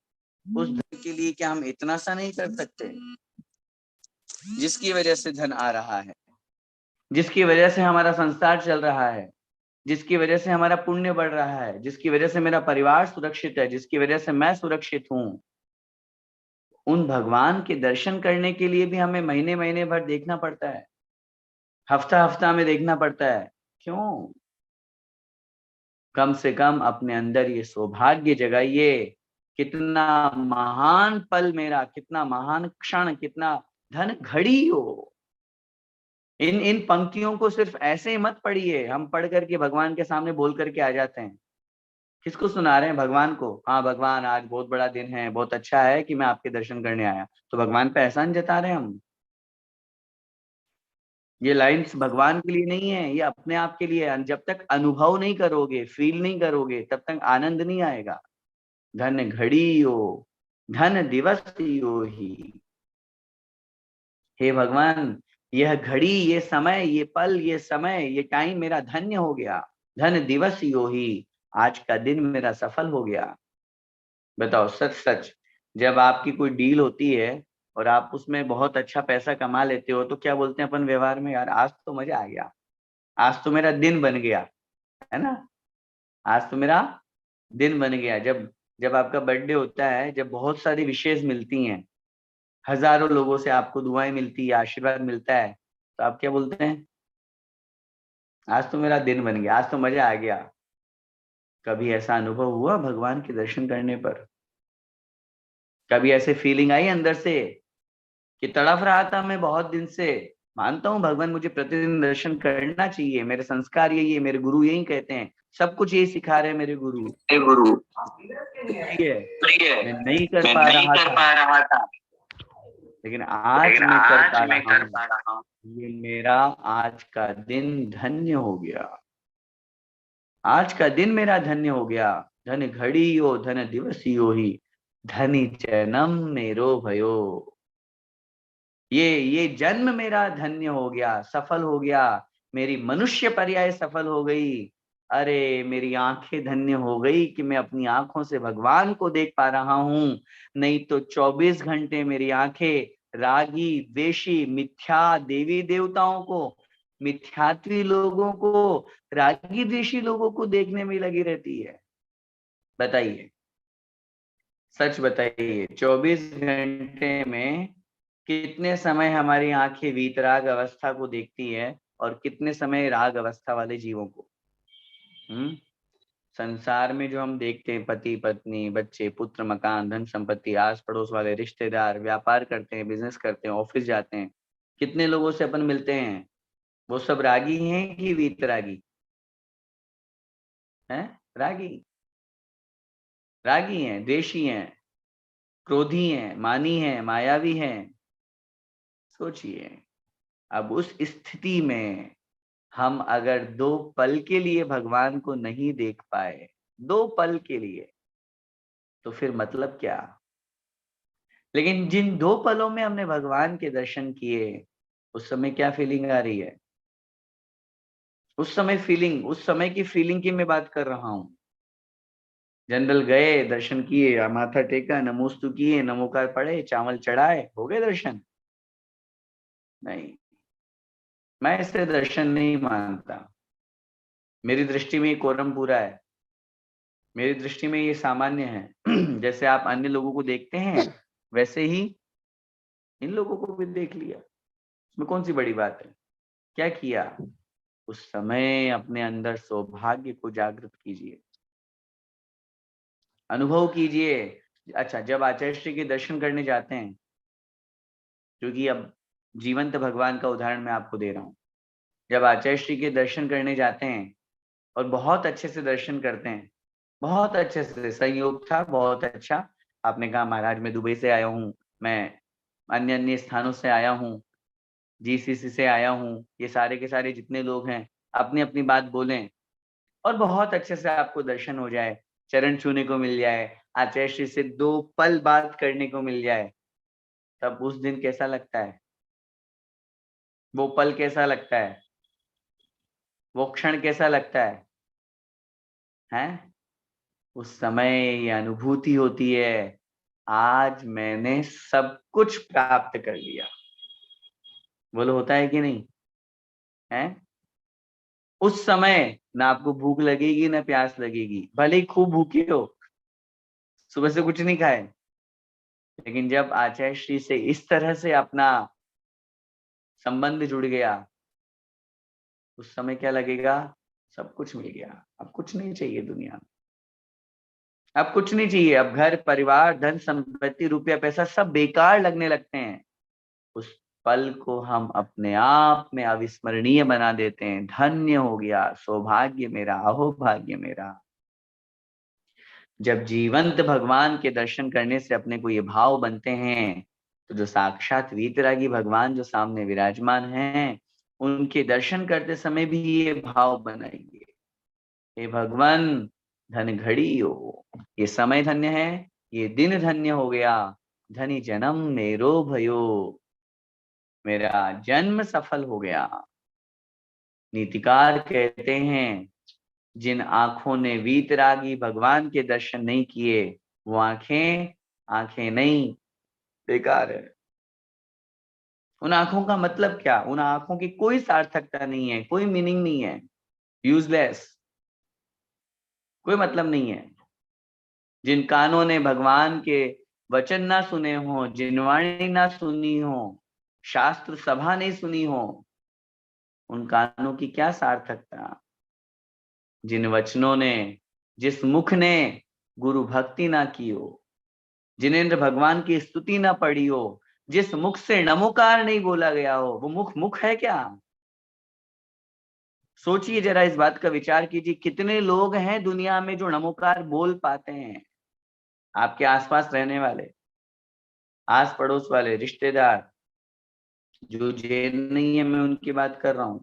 उस धन के लिए क्या हम इतना सा नहीं कर सकते? जिसकी वजह से धन आ रहा है, जिसकी वजह से हमारा संसार चल रहा है, जिसकी वजह से हमारा पुण्य बढ़ रहा है, जिसकी वजह से मेरा परिवार सुरक्षित है, जिसकी वजह से मैं सुरक्षित हूँ, उन भगवान के दर्शन करने के लिए भी हमें महीने महीने भर देखना पड़ता है, हफ्ता हफ्ता में देखना पड़ता है। क्यों? कम से कम अपने अंदर ये सौभाग्य जगाइए। कितना महान पल मेरा, कितना महान क्षण, कितना धन घड़ी हो। इन इन पंक्तियों को सिर्फ ऐसे ही मत पढ़िए। हम पढ़ करके भगवान के सामने बोल करके आ जाते हैं। किसको सुना रहे हैं? भगवान को। हाँ भगवान, आज बहुत बड़ा दिन है, बहुत अच्छा है कि मैं आपके दर्शन करने आया, तो भगवान पे एहसान जता रहे हैं हम। ये लाइंस भगवान के लिए नहीं है, ये अपने आप के लिए है। जब तक अनुभव नहीं करोगे, फील नहीं करोगे, तब तक आनंद नहीं आएगा। धन घड़ी हो, धन दिवस यो ही। हे भगवान, यह घड़ी, ये समय, ये पल, ये समय, ये टाइम मेरा धन्य हो गया। धन दिवस यो ही, आज का दिन मेरा सफल हो गया। बताओ सच सच, जब आपकी कोई डील होती है और आप उसमें बहुत अच्छा पैसा कमा लेते हो, तो क्या बोलते हैं अपन व्यवहार में? यार आज तो मजा आ गया, आज तो मेरा दिन बन गया, है ना? आज तो मेरा दिन बन गया। जब जब आपका बर्थडे होता है, जब बहुत सारी विशेष मिलती हैं, हजारों लोगों से आपको दुआएं मिलती है, आशीर्वाद मिलता है, तो आप क्या बोलते हैं? आज तो मेरा दिन बन गया, आज तो मजा आ गया। कभी ऐसा अनुभव हुआ भगवान के दर्शन करने पर? कभी ऐसे फीलिंग आई अंदर से कि तड़प रहा था मैं बहुत दिन से, मानता हूँ भगवान मुझे प्रतिदिन दर्शन करना चाहिए, मेरे संस्कार यही है, मेरे गुरु यही कहते हैं, सब कुछ यही सिखा रहे हैं मेरे गुरु, प्रिय मैं नहीं कर पा रहा था, लेकिन आज मैं कर पा रहा हूँ। ये मेरा आज का दिन धन्य हो गया, आज का दिन मेरा धन्य हो गया। धन घड़ी हो, धन दिवस यो ही, धनी जन्म मेरो भयो। ये जन्म मेरा धन्य हो गया, सफल हो गया, मेरी मनुष्य पर्याय सफल हो गई। अरे मेरी आंखें धन्य हो गई कि मैं अपनी आंखों से भगवान को देख पा रहा हूं। नहीं तो 24 घंटे मेरी आंखें रागी द्वेषी मिथ्या देवी देवताओं को, मिथ्यात्वी लोगों को, रागी द्वेषी लोगों को देखने में लगी रहती है। बताइए, सच बताइए, 24 घंटे में कितने समय हमारी आंखें वीतराग अवस्था को देखती है और कितने समय राग अवस्था वाले जीवों को? संसार में जो हम देखते हैं, पति पत्नी बच्चे पुत्र मकान धन संपत्ति आस पड़ोस वाले रिश्तेदार, व्यापार करते हैं, बिजनेस करते हैं, ऑफिस जाते हैं, कितने लोगों से अपन मिलते हैं? वो सब रागी हैं कि वीतरागी हैं? रागी, रागी हैं, द्वेषी हैं, क्रोधी हैं, मानी हैं, मायावी हैं। सोचिए, अब उस स्थिति में हम अगर 2 पल के लिए भगवान को नहीं देख पाए, 2 पल के लिए, तो फिर मतलब क्या? लेकिन जिन 2 पलों में हमने भगवान के दर्शन किए, उस समय क्या फीलिंग आ रही है? उस समय की फीलिंग की मैं बात कर रहा हूं। जनरल गए, दर्शन किए, माथा टेका, नमोस्तु किए, नमोकार पढ़े, चावल चढ़ाए, हो गए दर्शन? नहीं, मैं इसे दर्शन नहीं मानता। मेरी दृष्टि में ये कोरम पूरा है, मेरी दृष्टि में ये सामान्य है। जैसे आप अन्य लोगों को देखते हैं, वैसे ही इन लोगों को भी देख लिया। इसमें कौन सी बड़ी बात है? क्या किया? उस समय अपने अंदर सौभाग्य को जागृत कीजिए, अनुभव कीजिए। अच्छा, जब आचार्य श्री के दर्शन करने जाते हैं, क्योंकि अब जीवंत भगवान का उदाहरण मैं आपको दे रहा हूँ, जब आचार्य श्री के दर्शन करने जाते हैं और बहुत अच्छे से दर्शन करते हैं, बहुत अच्छे से, संयोग था बहुत अच्छा। आपने कहा महाराज मैं दुबई से आया हूँ, मैं अन्य अन्य स्थानों से आया हूँ, जीसीसी से आया हूँ, ये सारे के सारे जितने लोग हैं अपनी अपनी बात बोलें और बहुत अच्छे से आपको दर्शन हो जाए, चरण छूने को मिल जाए, आचार्य श्री से 2 पल बात करने को मिल जाए, तब उस दिन कैसा लगता है? वो पल कैसा लगता है? वो क्षण कैसा लगता है? हैं? उस समय ये अनुभूति होती है, आज मैंने सब कुछ प्राप्त कर लिया। बोलो, होता है कि नहीं? है? उस समय ना आपको भूख लगेगी ना प्यास लगेगी, भले ही खूब भूखे हो, सुबह से कुछ नहीं खाए, लेकिन जब आचार्य श्री से इस तरह से अपना संबंध जुड़ गया, उस समय क्या लगेगा? सब कुछ मिल गया, अब कुछ नहीं चाहिए दुनिया में, अब कुछ नहीं चाहिए। अब घर परिवार धन संपत्ति रुपया पैसा सब बेकार लगने लगते हैं। उस पल को हम अपने आप में अविस्मरणीय बना देते हैं। धन्य हो गया, सौभाग्य मेरा, अहोभाग्य मेरा। जब जीवंत भगवान के दर्शन करने से अपने को ये भाव बनते हैं, तो जो साक्षात वीतरागी भगवान जो सामने विराजमान हैं, उनके दर्शन करते समय भी ये भाव बनाएंगे, हे भगवान धन घड़ी हो, ये समय धन्य है, ये दिन धन्य हो गया, धनी जन्म मेरो भयो, मेरा जन्म सफल हो गया। नीतिकार कहते हैं जिन आंखों ने वीतरागी भगवान के दर्शन नहीं किए, वो आंखें आंखें नहीं, बेकार है। उन आंखों का मतलब क्या? उन आंखों की कोई सार्थकता नहीं है, कोई मीनिंग नहीं है, यूजलेस, कोई मतलब नहीं है। जिन कानों ने भगवान के वचन ना सुने हो, जिन वाणी ना सुनी हो, शास्त्र सभा नहीं सुनी हो, उन कानों की क्या सार्थकता? जिन वचनों ने, जिस मुख ने गुरु भक्ति ना की हो, जिनेंद्र भगवान की स्तुति ना पढ़ी हो, जिस मुख से नमोकार नहीं बोला गया हो, वो मुख मुख है क्या? सोचिए जरा, इस बात का विचार कीजिए, कितने लोग हैं दुनिया में जो नमोकार बोल पाते हैं? आपके आसपास रहने वाले, आस पड़ोस वाले, रिश्तेदार जो जैन नहीं है, मैं उनकी बात कर रहा हूं,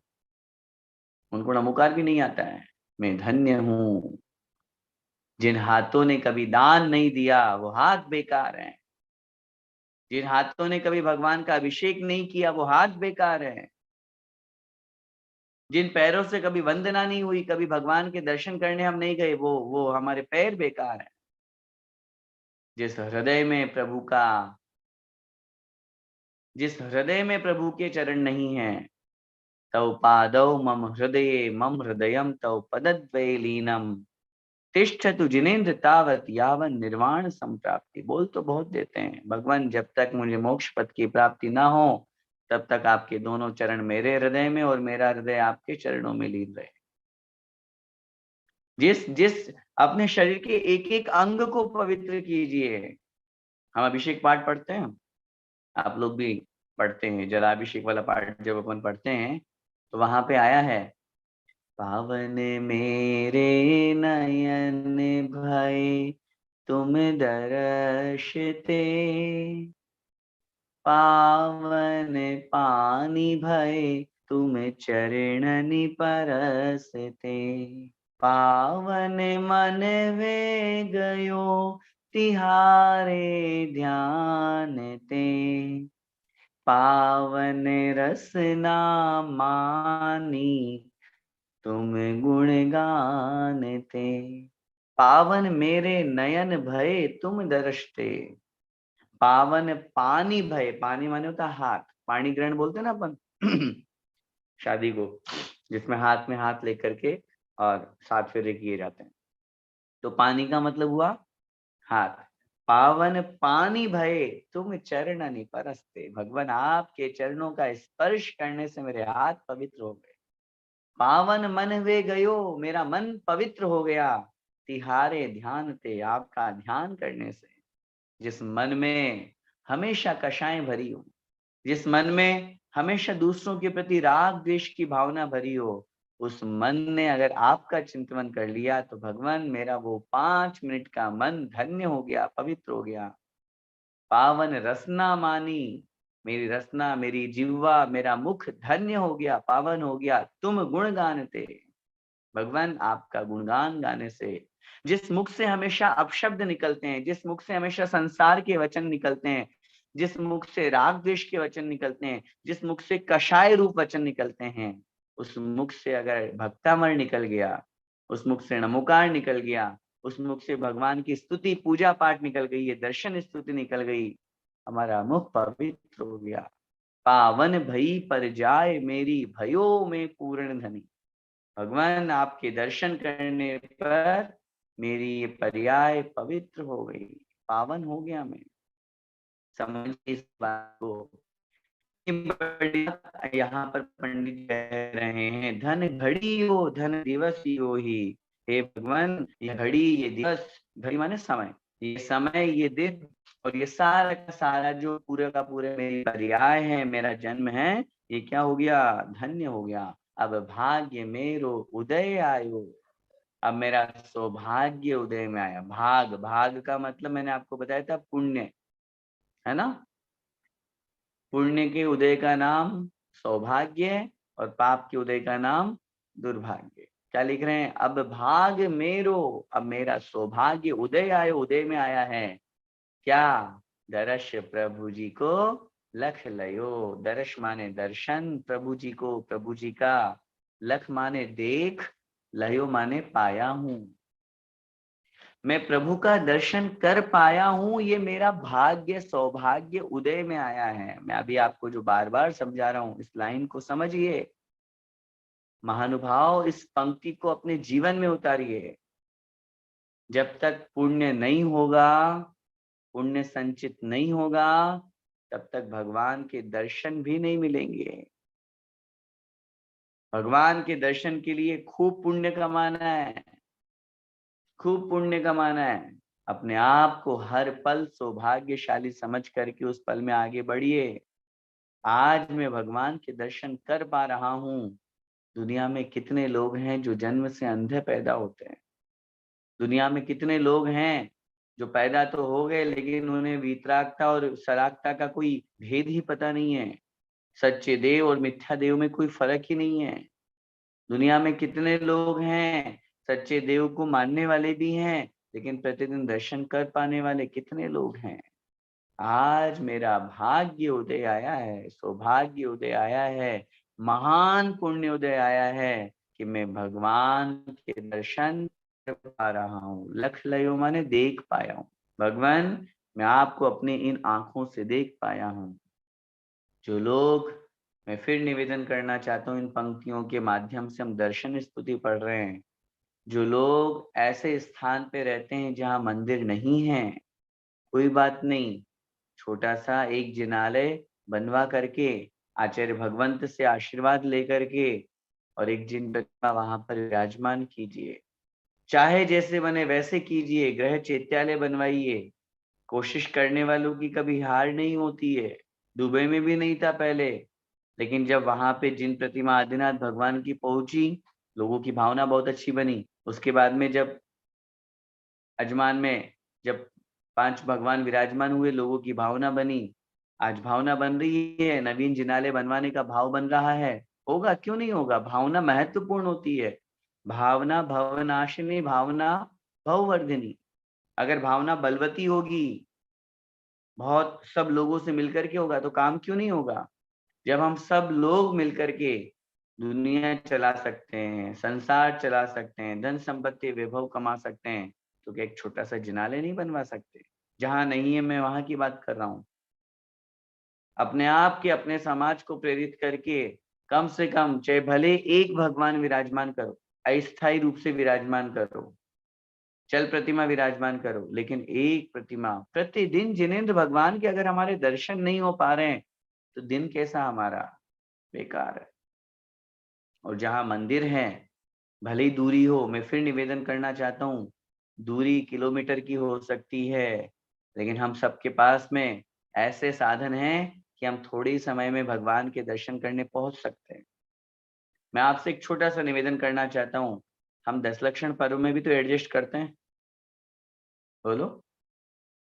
उनको नमोकार भी नहीं आता है। मैं धन्य हूं। जिन हाथों ने कभी दान नहीं दिया वो हाथ बेकार हैं। जिन हाथों ने कभी भगवान का अभिषेक नहीं किया वो हाथ बेकार है। जिन पैरों से कभी वंदना नहीं हुई, कभी भगवान के दर्शन करने हम नहीं गए, वो हमारे पैर बेकार हैं। जिस हृदय में प्रभु का, जिस हृदय में प्रभु के चरण नहीं है, तव पादौ मम हृदये मम हृदयम तव पदद्वये लीनम तिष्ठतु जिनेन्द्र तावत यावन निर्वाण संप्राप्ति। बोल तो बहुत देते हैं, भगवान जब तक मुझे मोक्ष पद की प्राप्ति ना हो तब तक आपके दोनों चरण मेरे हृदय में और मेरा हृदय आपके चरणों में लीन रहे। जिस जिस अपने शरीर के एक एक अंग को पवित्र कीजिए। हम अभिषेक पाठ पढ़ते हैं, आप लोग भी पढ़ते हैं, जलाभिषेक वाला पाठ जब अपन पढ़ते हैं तो वहां पे आया है, पावन मेरे नयन भय तुम दर्शते, पावन पानी भय तुम चरणनि परसते, पावन मन वे गयो तिहारे ध्यान ते, पावन रसना मानी तुम गुणगान थे। पावन मेरे नयन भय तुम दर्शते, पावन पानी भय, पानी माने होता हाथ, पानी ग्रहण बोलते हैं ना अपन शादी को, जिसमें हाथ में हाथ लेकर के और 7 फेरे किए जाते हैं, तो पानी का मतलब हुआ हाथ। पावन पानी भय तुम चरणनि परसते, भगवान आपके चरणों का स्पर्श करने से मेरे हाथ पवित्र हो गए। पावन मन वे गयो, मेरा मन पवित्र हो गया, तिहारे ध्यान ते, आपका ध्यान करने से। जिस मन में हमेशा कषाएं भरी हो, जिस मन में हमेशा दूसरों के प्रति राग द्वेष की भावना भरी हो, उस मन ने अगर आपका चिंतन कर लिया तो भगवान मेरा वो 5 मिनट का मन धन्य हो गया, पवित्र हो गया। पावन रसना मानी, मेरी रसना, मेरी जिह्वा, मेरा मुख धन्य हो गया, पावन हो गया, तुम गुण गानते। भगवान आपका गुणगान गाने से, जिस मुख से हमेशा अपशब्द निकलते हैं, जिस मुख से हमेशा संसार के वचन निकलते हैं, जिस मुख से राग द्वेष के वचन निकलते हैं, जिस मुख से कषाय रूप वचन निकलते हैं, उस मुख से अगर भक्तामर निकल गया, उस मुख से नमोकार निकल गया, उस मुख से भगवान की स्तुति पूजा पाठ निकल गई है, दर्शन स्तुति निकल गई, हमारा मुख पवित्र हो गया। पावन भई पर जाए मेरी भयो में पूर्ण धनी, भगवान आपके दर्शन करने पर मेरी ये पर्याय पवित्र हो गई, पावन हो गया मैं। समझ इस बात को। यहाँ पर पंडित कह रहे हैं, धन घड़ी हो धन दिवस हो ही, हे भगवान ये घड़ी, ये दिवस, घड़ी माने समय, ये समय, ये दिन और ये सारा का सारा जो पूरे का पूरे मेरी पर्याय है, मेरा जन्म है, ये क्या हो गया? धन्य हो गया। अब भाग्य मेरो उदय आयो, अब मेरा सौभाग्य उदय में आया। भाग, भाग का मतलब मैंने आपको बताया था पुण्य, है ना? पुण्य के उदय का नाम सौभाग्य है और पाप के उदय का नाम दुर्भाग्य। क्या लिख रहे हैं? अब भाग मेरो, अब मेरा सौभाग्य उदय आए, उदय में आया है। क्या? दर्श प्रभु जी को लख लयो। दर्श माने दर्शन प्रभु जी को, प्रभु जी का। लख माने देख, लयो माने पाया हूं। मैं प्रभु का दर्शन कर पाया हूं, ये मेरा भाग्य सौभाग्य उदय में आया है। मैं अभी आपको जो बार बार समझा रहा हूं, इस लाइन को समझिए महानुभाव, इस पंक्ति को अपने जीवन में उतारिए। जब तक पुण्य नहीं होगा, पुण्य संचित नहीं होगा, तब तक भगवान के दर्शन भी नहीं मिलेंगे। भगवान के दर्शन के लिए खूब पुण्य कमाना है, खूब पुण्य कमाना है। अपने आप को हर पल सौभाग्यशाली समझ करके उस पल में आगे बढ़िए। आज मैं भगवान के दर्शन कर पा रहा हूं। दुनिया में कितने लोग हैं जो जन्म से अंधे पैदा होते हैं? दुनिया में कितने लोग हैं जो पैदा तो हो गए लेकिन उन्हें वीतरागता और सरागता का कोई भेद ही पता नहीं है। सच्चे देव और मिथ्या देव में कोई फर्क ही नहीं है। दुनिया में कितने लोग हैं, सच्चे देव को मानने वाले भी हैं, लेकिन प्रतिदिन दर्शन कर पाने वाले कितने लोग हैं? आज मेरा भाग्य उदय आया है, सौभाग्य उदय आया है, महान पुण्य उदय आया है कि मैं भगवान के दर्शन कर पा रहा हूँ। लख लयो माने देख पाया हूँ। भगवान, मैं आपको अपनी इन आंखों से देख पाया हूँ। जो लोग, मैं फिर निवेदन करना चाहता हूँ, इन पंक्तियों के माध्यम से हम दर्शन स्तुति पढ़ रहे हैं। जो लोग ऐसे स्थान पे रहते हैं जहाँ मंदिर नहीं है, कोई बात नहीं, छोटा सा एक जिनालय बनवा करके आचार्य भगवंत से आशीर्वाद लेकर के और एक जिन प्रतिमा वहां पर विराजमान कीजिए। चाहे जैसे बने वैसे कीजिए, ग्रह चैत्यालय बनवाइए। कोशिश करने वालों की कभी हार नहीं होती है। दुबई में भी नहीं था पहले, लेकिन जब वहां पे जिन प्रतिमा आदिनाथ भगवान की पहुंची, लोगों की भावना बहुत अच्छी बनी। उसके बाद में जब अजमान में जब 5 भगवान विराजमान हुए, लोगों की भावना बनी। आज भावना बन रही है, नवीन जिनालय बनवाने का भाव बन रहा है। होगा, क्यों नहीं होगा? भावना महत्वपूर्ण होती है। भावना भवनाशिनी, भावना भववर्धिनी। अगर भावना बलवती होगी, बहुत सब लोगों से मिलकर के होगा, तो काम क्यों नहीं होगा? जब हम सब लोग मिलकर के दुनिया चला सकते हैं, संसार चला सकते हैं, धन संपत्ति वैभव कमा सकते हैं, तो क्या एक छोटा सा जिनालय नहीं बनवा सकते? जहां नहीं है, मैं वहां की बात कर रहा हूँ। अपने आप के, अपने समाज को प्रेरित करके कम से कम चाहे भले एक भगवान विराजमान करो, अस्थायी रूप से विराजमान करो, चल प्रतिमा विराजमान करो, लेकिन एक प्रतिमा प्रतिदिन जिनेंद्र भगवान के अगर हमारे दर्शन नहीं हो पा रहे हैं, तो दिन कैसा हमारा बेकार है। और जहां मंदिर है, भले ही दूरी हो, मैं फिर निवेदन करना चाहता हूँ, दूरी किलोमीटर की हो सकती है, लेकिन हम सबके पास में ऐसे साधन हैं कि हम थोड़े ही समय में भगवान के दर्शन करने पहुंच सकते हैं। मैं आपसे एक छोटा सा निवेदन करना चाहता हूँ, हम 10 लक्षण पर्व में भी तो एडजस्ट करते हैं, बोलो।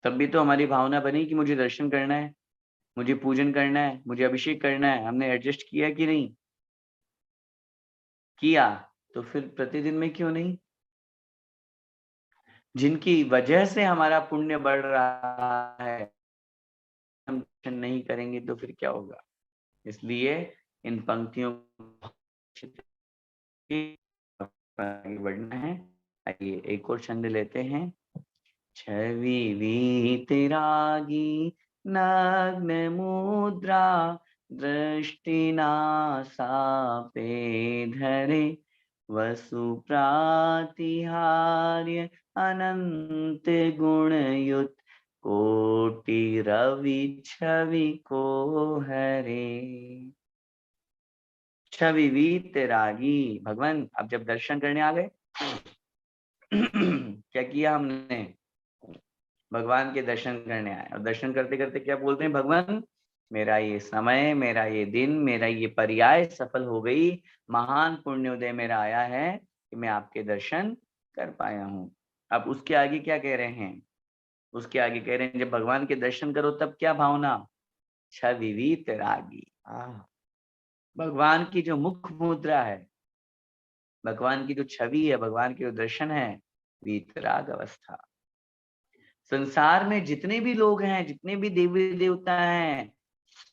तब भी तो हमारी भावना बनी कि मुझे दर्शन करना है, मुझे पूजन करना है, मुझे अभिषेक करना है। हमने एडजस्ट किया कि नहीं किया? तो फिर प्रतिदिन में क्यों नहीं? जिनकी वजह से हमारा पुण्य बढ़ रहा है, हम दर्शन नहीं करेंगे तो फिर क्या होगा? इसलिए इन पंक्तियों को आगे बढ़ना है। आइए एक और छंद लेते हैं। छवि वीतरागी नग्न मुद्रा, दृष्टि नासापे धरे, वसु प्रातिहार्य अनंत गुण युत, कोटि रवि छवि को हरे। छवि वीतरागी, भगवान अब जब दर्शन करने आ गए क्या किया हमने? भगवान के दर्शन करने आए, और दर्शन करते करते क्या बोलते हैं? भगवान, मेरा ये समय, मेरा ये दिन, मेरा ये पर्याय सफल हो गई। महान पुण्योदय मेरा आया है कि मैं आपके दर्शन कर पाया हूँ। अब उसके आगे क्या कह रहे हैं? उसके आगे कह रहे हैं, जब भगवान के दर्शन करो तब क्या भावना? छविवीत रागी। भगवान की जो मुख मुद्रा है, भगवान की जो छवि है, भगवान की जो दर्शन है, वीतराग अवस्था। संसार में जितने भी लोग हैं, जितने भी देवी देवता हैं,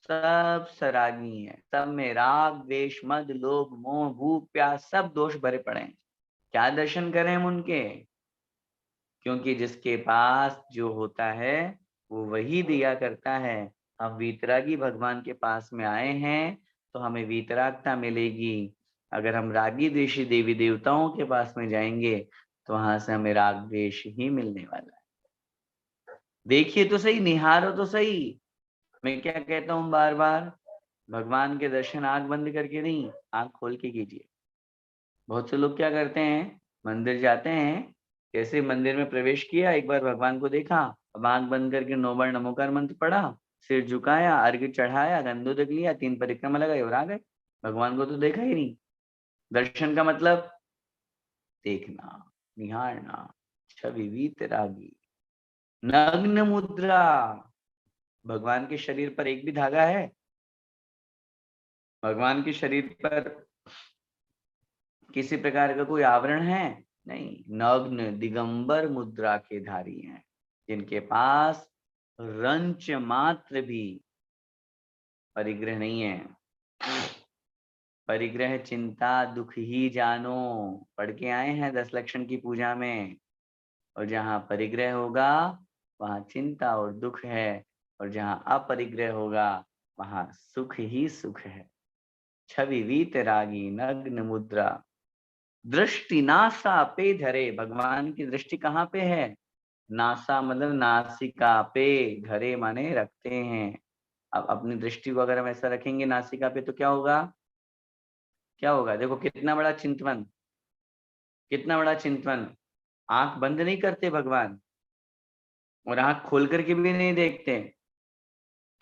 सब सरागी हैं। सब में राग, द्वेष, मद, लोभ, मोह, भूख, प्यास सब दोष भरे पड़े हैं। क्या दर्शन करें हम उनके? क्योंकि जिसके पास जो होता है वो वही दिया करता है। हम वीतरागी भगवान के पास में आए हैं तो हमें वीतरागता मिलेगी। अगर हम रागी द्वेषी देवी देवताओं के पास में जाएंगे तो वहां से हमें राग द्वेष ही मिलने वाला है। देखिए तो सही, निहारो तो सही। मैं क्या कहता हूँ बार बार, भगवान के दर्शन आंख बंद करके नहीं, आंख खोल के कीजिए। बहुत से लोग क्या करते हैं, मंदिर जाते हैं, कैसे मंदिर में प्रवेश किया, एक बार भगवान को देखा, अब आंख बंद करके 9 बार नमोकार मंत्र पढ़ा, सिर झुकाया, अर्घ्य चढ़ाया, गंधोदक लिया, 3 परिक्रमा लगाई और आ गए। भगवान को तो देखा ही नहीं। दर्शन का मतलब देखना, निहारना, छवि वीतरागी। नग्न मुद्रा, भगवान के शरीर पर एक भी धागा है? भगवान के शरीर पर किसी प्रकार का कोई आवरण है? नहीं। नग्न दिगंबर मुद्रा के धारी हैं, जिनके पास रंच मात्र भी परिग्रह नहीं है। परिग्रह चिंता दुख ही जानो, पढ़ के आए हैं 10 लक्षण की पूजा में। और जहाँ परिग्रह होगा वहाँ चिंता और दुख है, और जहाँ अपरिग्रह होगा वहाँ सुख ही सुख है। छवि वीतरागी नग्न मुद्रा, दृष्टि नासा पे धरे। भगवान की दृष्टि कहाँ पे है? नासा मतलब नासिका पे, धरे माने रखते हैं। अब अपनी दृष्टि को अगर हम ऐसा रखेंगे नासिका पे तो क्या होगा? क्या होगा? देखो कितना बड़ा चिंतवन, कितना बड़ा चिंतवन। आंख बंद नहीं करते भगवान, और आंख खोल करके भी नहीं देखते,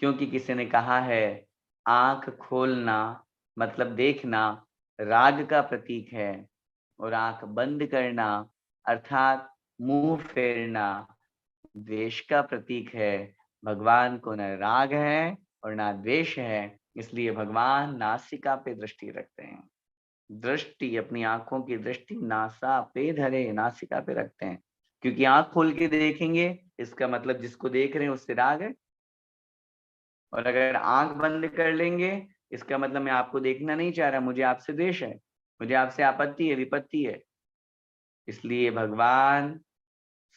क्योंकि किसी ने कहा है आंख खोलना मतलब देखना राग का प्रतीक है, और आंख बंद करना अर्थात मुंह फेरना द्वेष का प्रतीक है। भगवान को न राग है और ना द्वेष है, इसलिए भगवान नासिका पे दृष्टि रखते हैं। दृष्टि, अपनी आंखों की दृष्टि नासा पे धरे, नासिका पे रखते हैं। क्योंकि आंख खोल के देखेंगे इसका मतलब जिसको देख रहे हैं उससे राग है, और अगर आंख बंद कर लेंगे इसका मतलब मैं आपको देखना नहीं चाह रहा, मुझे आपसे द्वेष है, मुझे आपसे आपत्ति है, विपत्ति है। इसलिए भगवान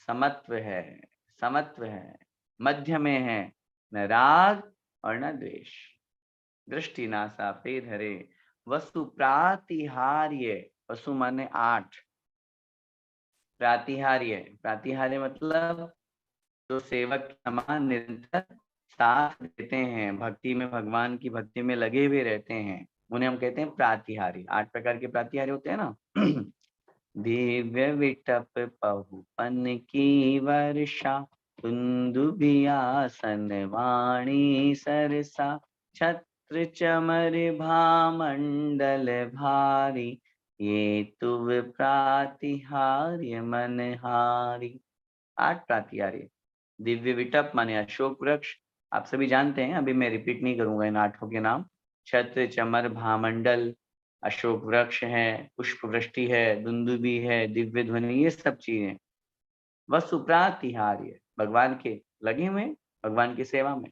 समत्व है, समत्व है, मध्य में है, न राग और न द्वेष। दृष्टि नासा पे धरे, वसु प्रातिहार्य। वसु माने 8, प्रातिहार्य, प्रातिहार्य मतलब जो सेवक समान निरंतर साथ देते हैं, भक्ति में, भगवान की भक्ति में लगे हुए रहते हैं, उन्हें हम कहते हैं प्रातिहारी। 8 प्रकार के प्रातिहारी होते हैं ना। दिव्य विटप पहुपन की वर्षा, दुंदुभियासन वाणी सरसा, छत्र चमर भामंडल भारी, ये तुव प्रातिहार्य मनहारी। 8 प्रातिहार्य। दिव्य विटप माने अशोक वृक्ष, आप सभी जानते हैं, अभी मैं रिपीट नहीं करूंगा इन 8 के नाम। छत्र चमर भामंडल, अशोक वृक्ष है, पुष्प वृष्टि है, दुंदुबी है, दिव्य ध्वनि, ये सब चीजें। वसु प्रातिहार्य, भगवान के लगे हुए, भगवान की सेवा में।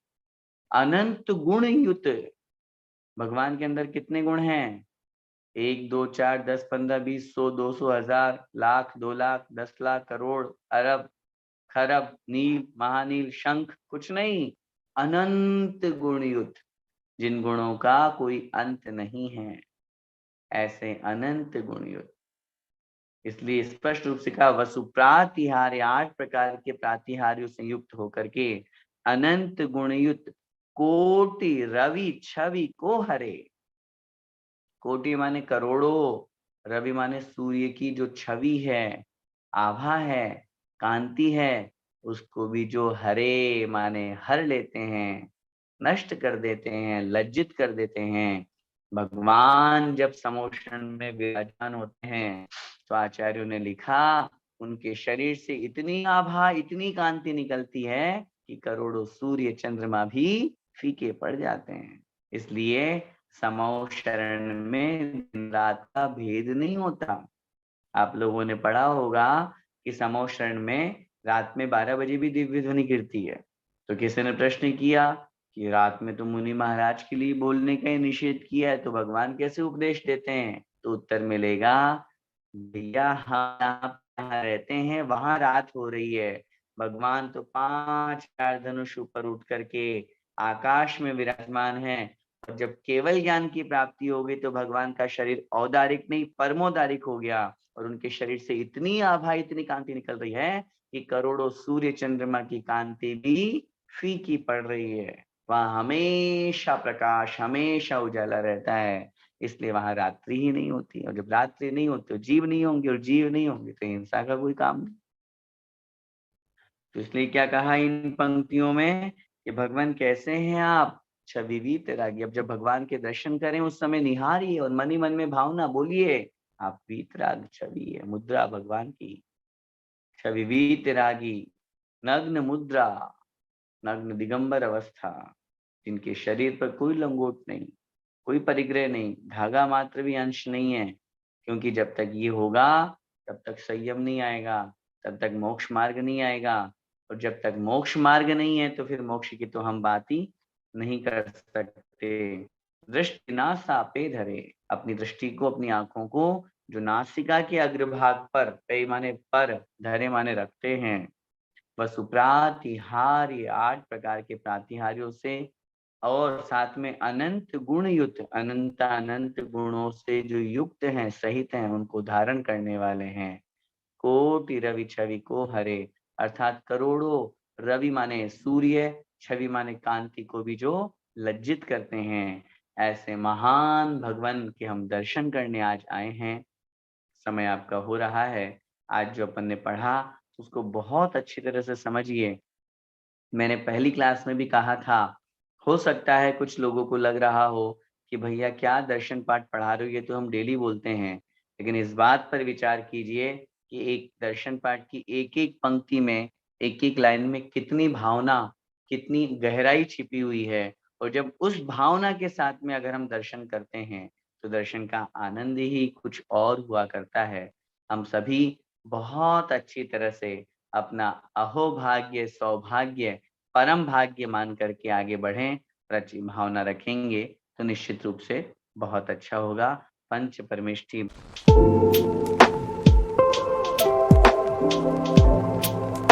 अनंत गुण युत, भगवान के अंदर कितने गुण हैं? 1 2 4 10 15 20 100 200 1000 लाख 2 लाख 10 लाख करोड़ अरब खरब नील महानील शंख, कुछ नहीं, अनंत गुण युक्त, जिन गुणों का कोई अंत नहीं है, ऐसे अनंत गुण युक्त। इसलिए स्पष्ट रूप से कहा वसु प्रातिहार्य, 8 प्रकार के प्रातिहार्यों से युक्त होकर के अनंत गुणयुक्त, कोटि रवि छवि को हरे। कोटि माने करोड़ों, रवि माने सूर्य की जो छवि है, आभा है, कांति है, उसको भी जो हरे माने हर लेते हैं, नष्ट कर देते हैं, लज्जित कर देते हैं। भगवान जब समोषण में विराजमान होते हैं तो आचार्यों ने लिखा उनके शरीर से इतनी आभा, इतनी कांति निकलती है कि करोड़ों सूर्य चंद्रमा भी फीके पड़ जाते हैं। इसलिए समो शरण में दिन रात का भेद नहीं होता। आप लोगों ने पढ़ा होगा कि समो शरण में रात में 12 बजे भी दिव्य ध्वनि गिरती है। तो किसी ने प्रश्न किया कि रात में तो मुनि महाराज के लिए बोलने का ही निषेध किया है, तो भगवान कैसे उपदेश देते हैं? तो उत्तर मिलेगा, भैया हम यहाँ रहते हैं, वहां रात हो रही है। भगवान तो 5 धनुष ऊपर उठ करके आकाश में विराजमान है। और जब केवल ज्ञान की प्राप्ति होगी तो भगवान का शरीर औदारिक नहीं परमोदारिक हो गया, और उनके शरीर से इतनी आभा इतनी कांति निकल रही है कि करोड़ों सूर्य चंद्रमा की कांति भी फीकी पड़ रही है। वहां हमेशा प्रकाश, हमेशा उजाला रहता है, इसलिए वहां रात्रि ही नहीं होती। और जब रात्रि नहीं होती तो जीव नहीं होंगे, और जीव नहीं होंगे तो हिंसा का कोई काम नहीं। तो इसलिए क्या कहा इन पंक्तियों में कि भगवान कैसे हैं आप? छवि वीतरागी। अब जब भगवान के दर्शन करें उस समय निहारिए और मन ही मन में भावना बोलिए, आप वीतराग छवि है, मुद्रा भगवान की। छवि वीतरागी, नग्न मुद्रा, नग्न दिगंबर अवस्था, जिनके शरीर पर कोई लंगोट नहीं, कोई परिग्रह नहीं, धागा मात्र भी अंश नहीं है। क्योंकि जब तक ये होगा तब तक संयम नहीं आएगा, तब तक मोक्ष मार्ग नहीं आएगा। और जब तक मोक्ष मार्ग नहीं है तो फिर मोक्ष की तो हम बात ही नहीं कर सकते। दृष्टि नासा पे धरे, अपनी दृष्टि को, अपनी आंखों को जो नासिका के अग्रभाग पर, पे माने पर, धरे माने रखते हैं, वसु प्रातिहार्य 8 प्रकार के प्रातिहार्यों से, और साथ में अनंत गुण युक्त, अनंत अनंत गुणों से जो युक्त हैं, सहित हैं, उनको धारण करने वाले हैं। कोटि रवि छवि को हरे, अर्थात करोड़ों रवि माने सूर्य, छवि माने कांति को भी जो लज्जित करते हैं, ऐसे महान भगवान के हम दर्शन करने आज आए हैं। समय आपका हो रहा है। आज जो अपन ने पढ़ा उसको बहुत अच्छी तरह से समझिए। मैंने पहली क्लास में भी कहा था, हो सकता है कुछ लोगों को लग रहा हो कि भैया क्या दर्शन पाठ पढ़ा रहे हो, ये तो हम डेली बोलते हैं। लेकिन इस बात पर विचार कीजिए कि एक दर्शन पाठ की एक एक पंक्ति में, एक एक लाइन में कितनी भावना, कितनी गहराई छिपी हुई है। और जब उस भावना के साथ में अगर हम दर्शन करते हैं तो दर्शन का आनंद ही कुछ और हुआ करता है। हम सभी बहुत अच्छी तरह से अपना अहोभाग्य, सौभाग्य, परम भाग्य मान करके आगे बढ़ें, रची भावना रखेंगे तो निश्चित रूप से बहुत अच्छा होगा। पंच परमेष्टि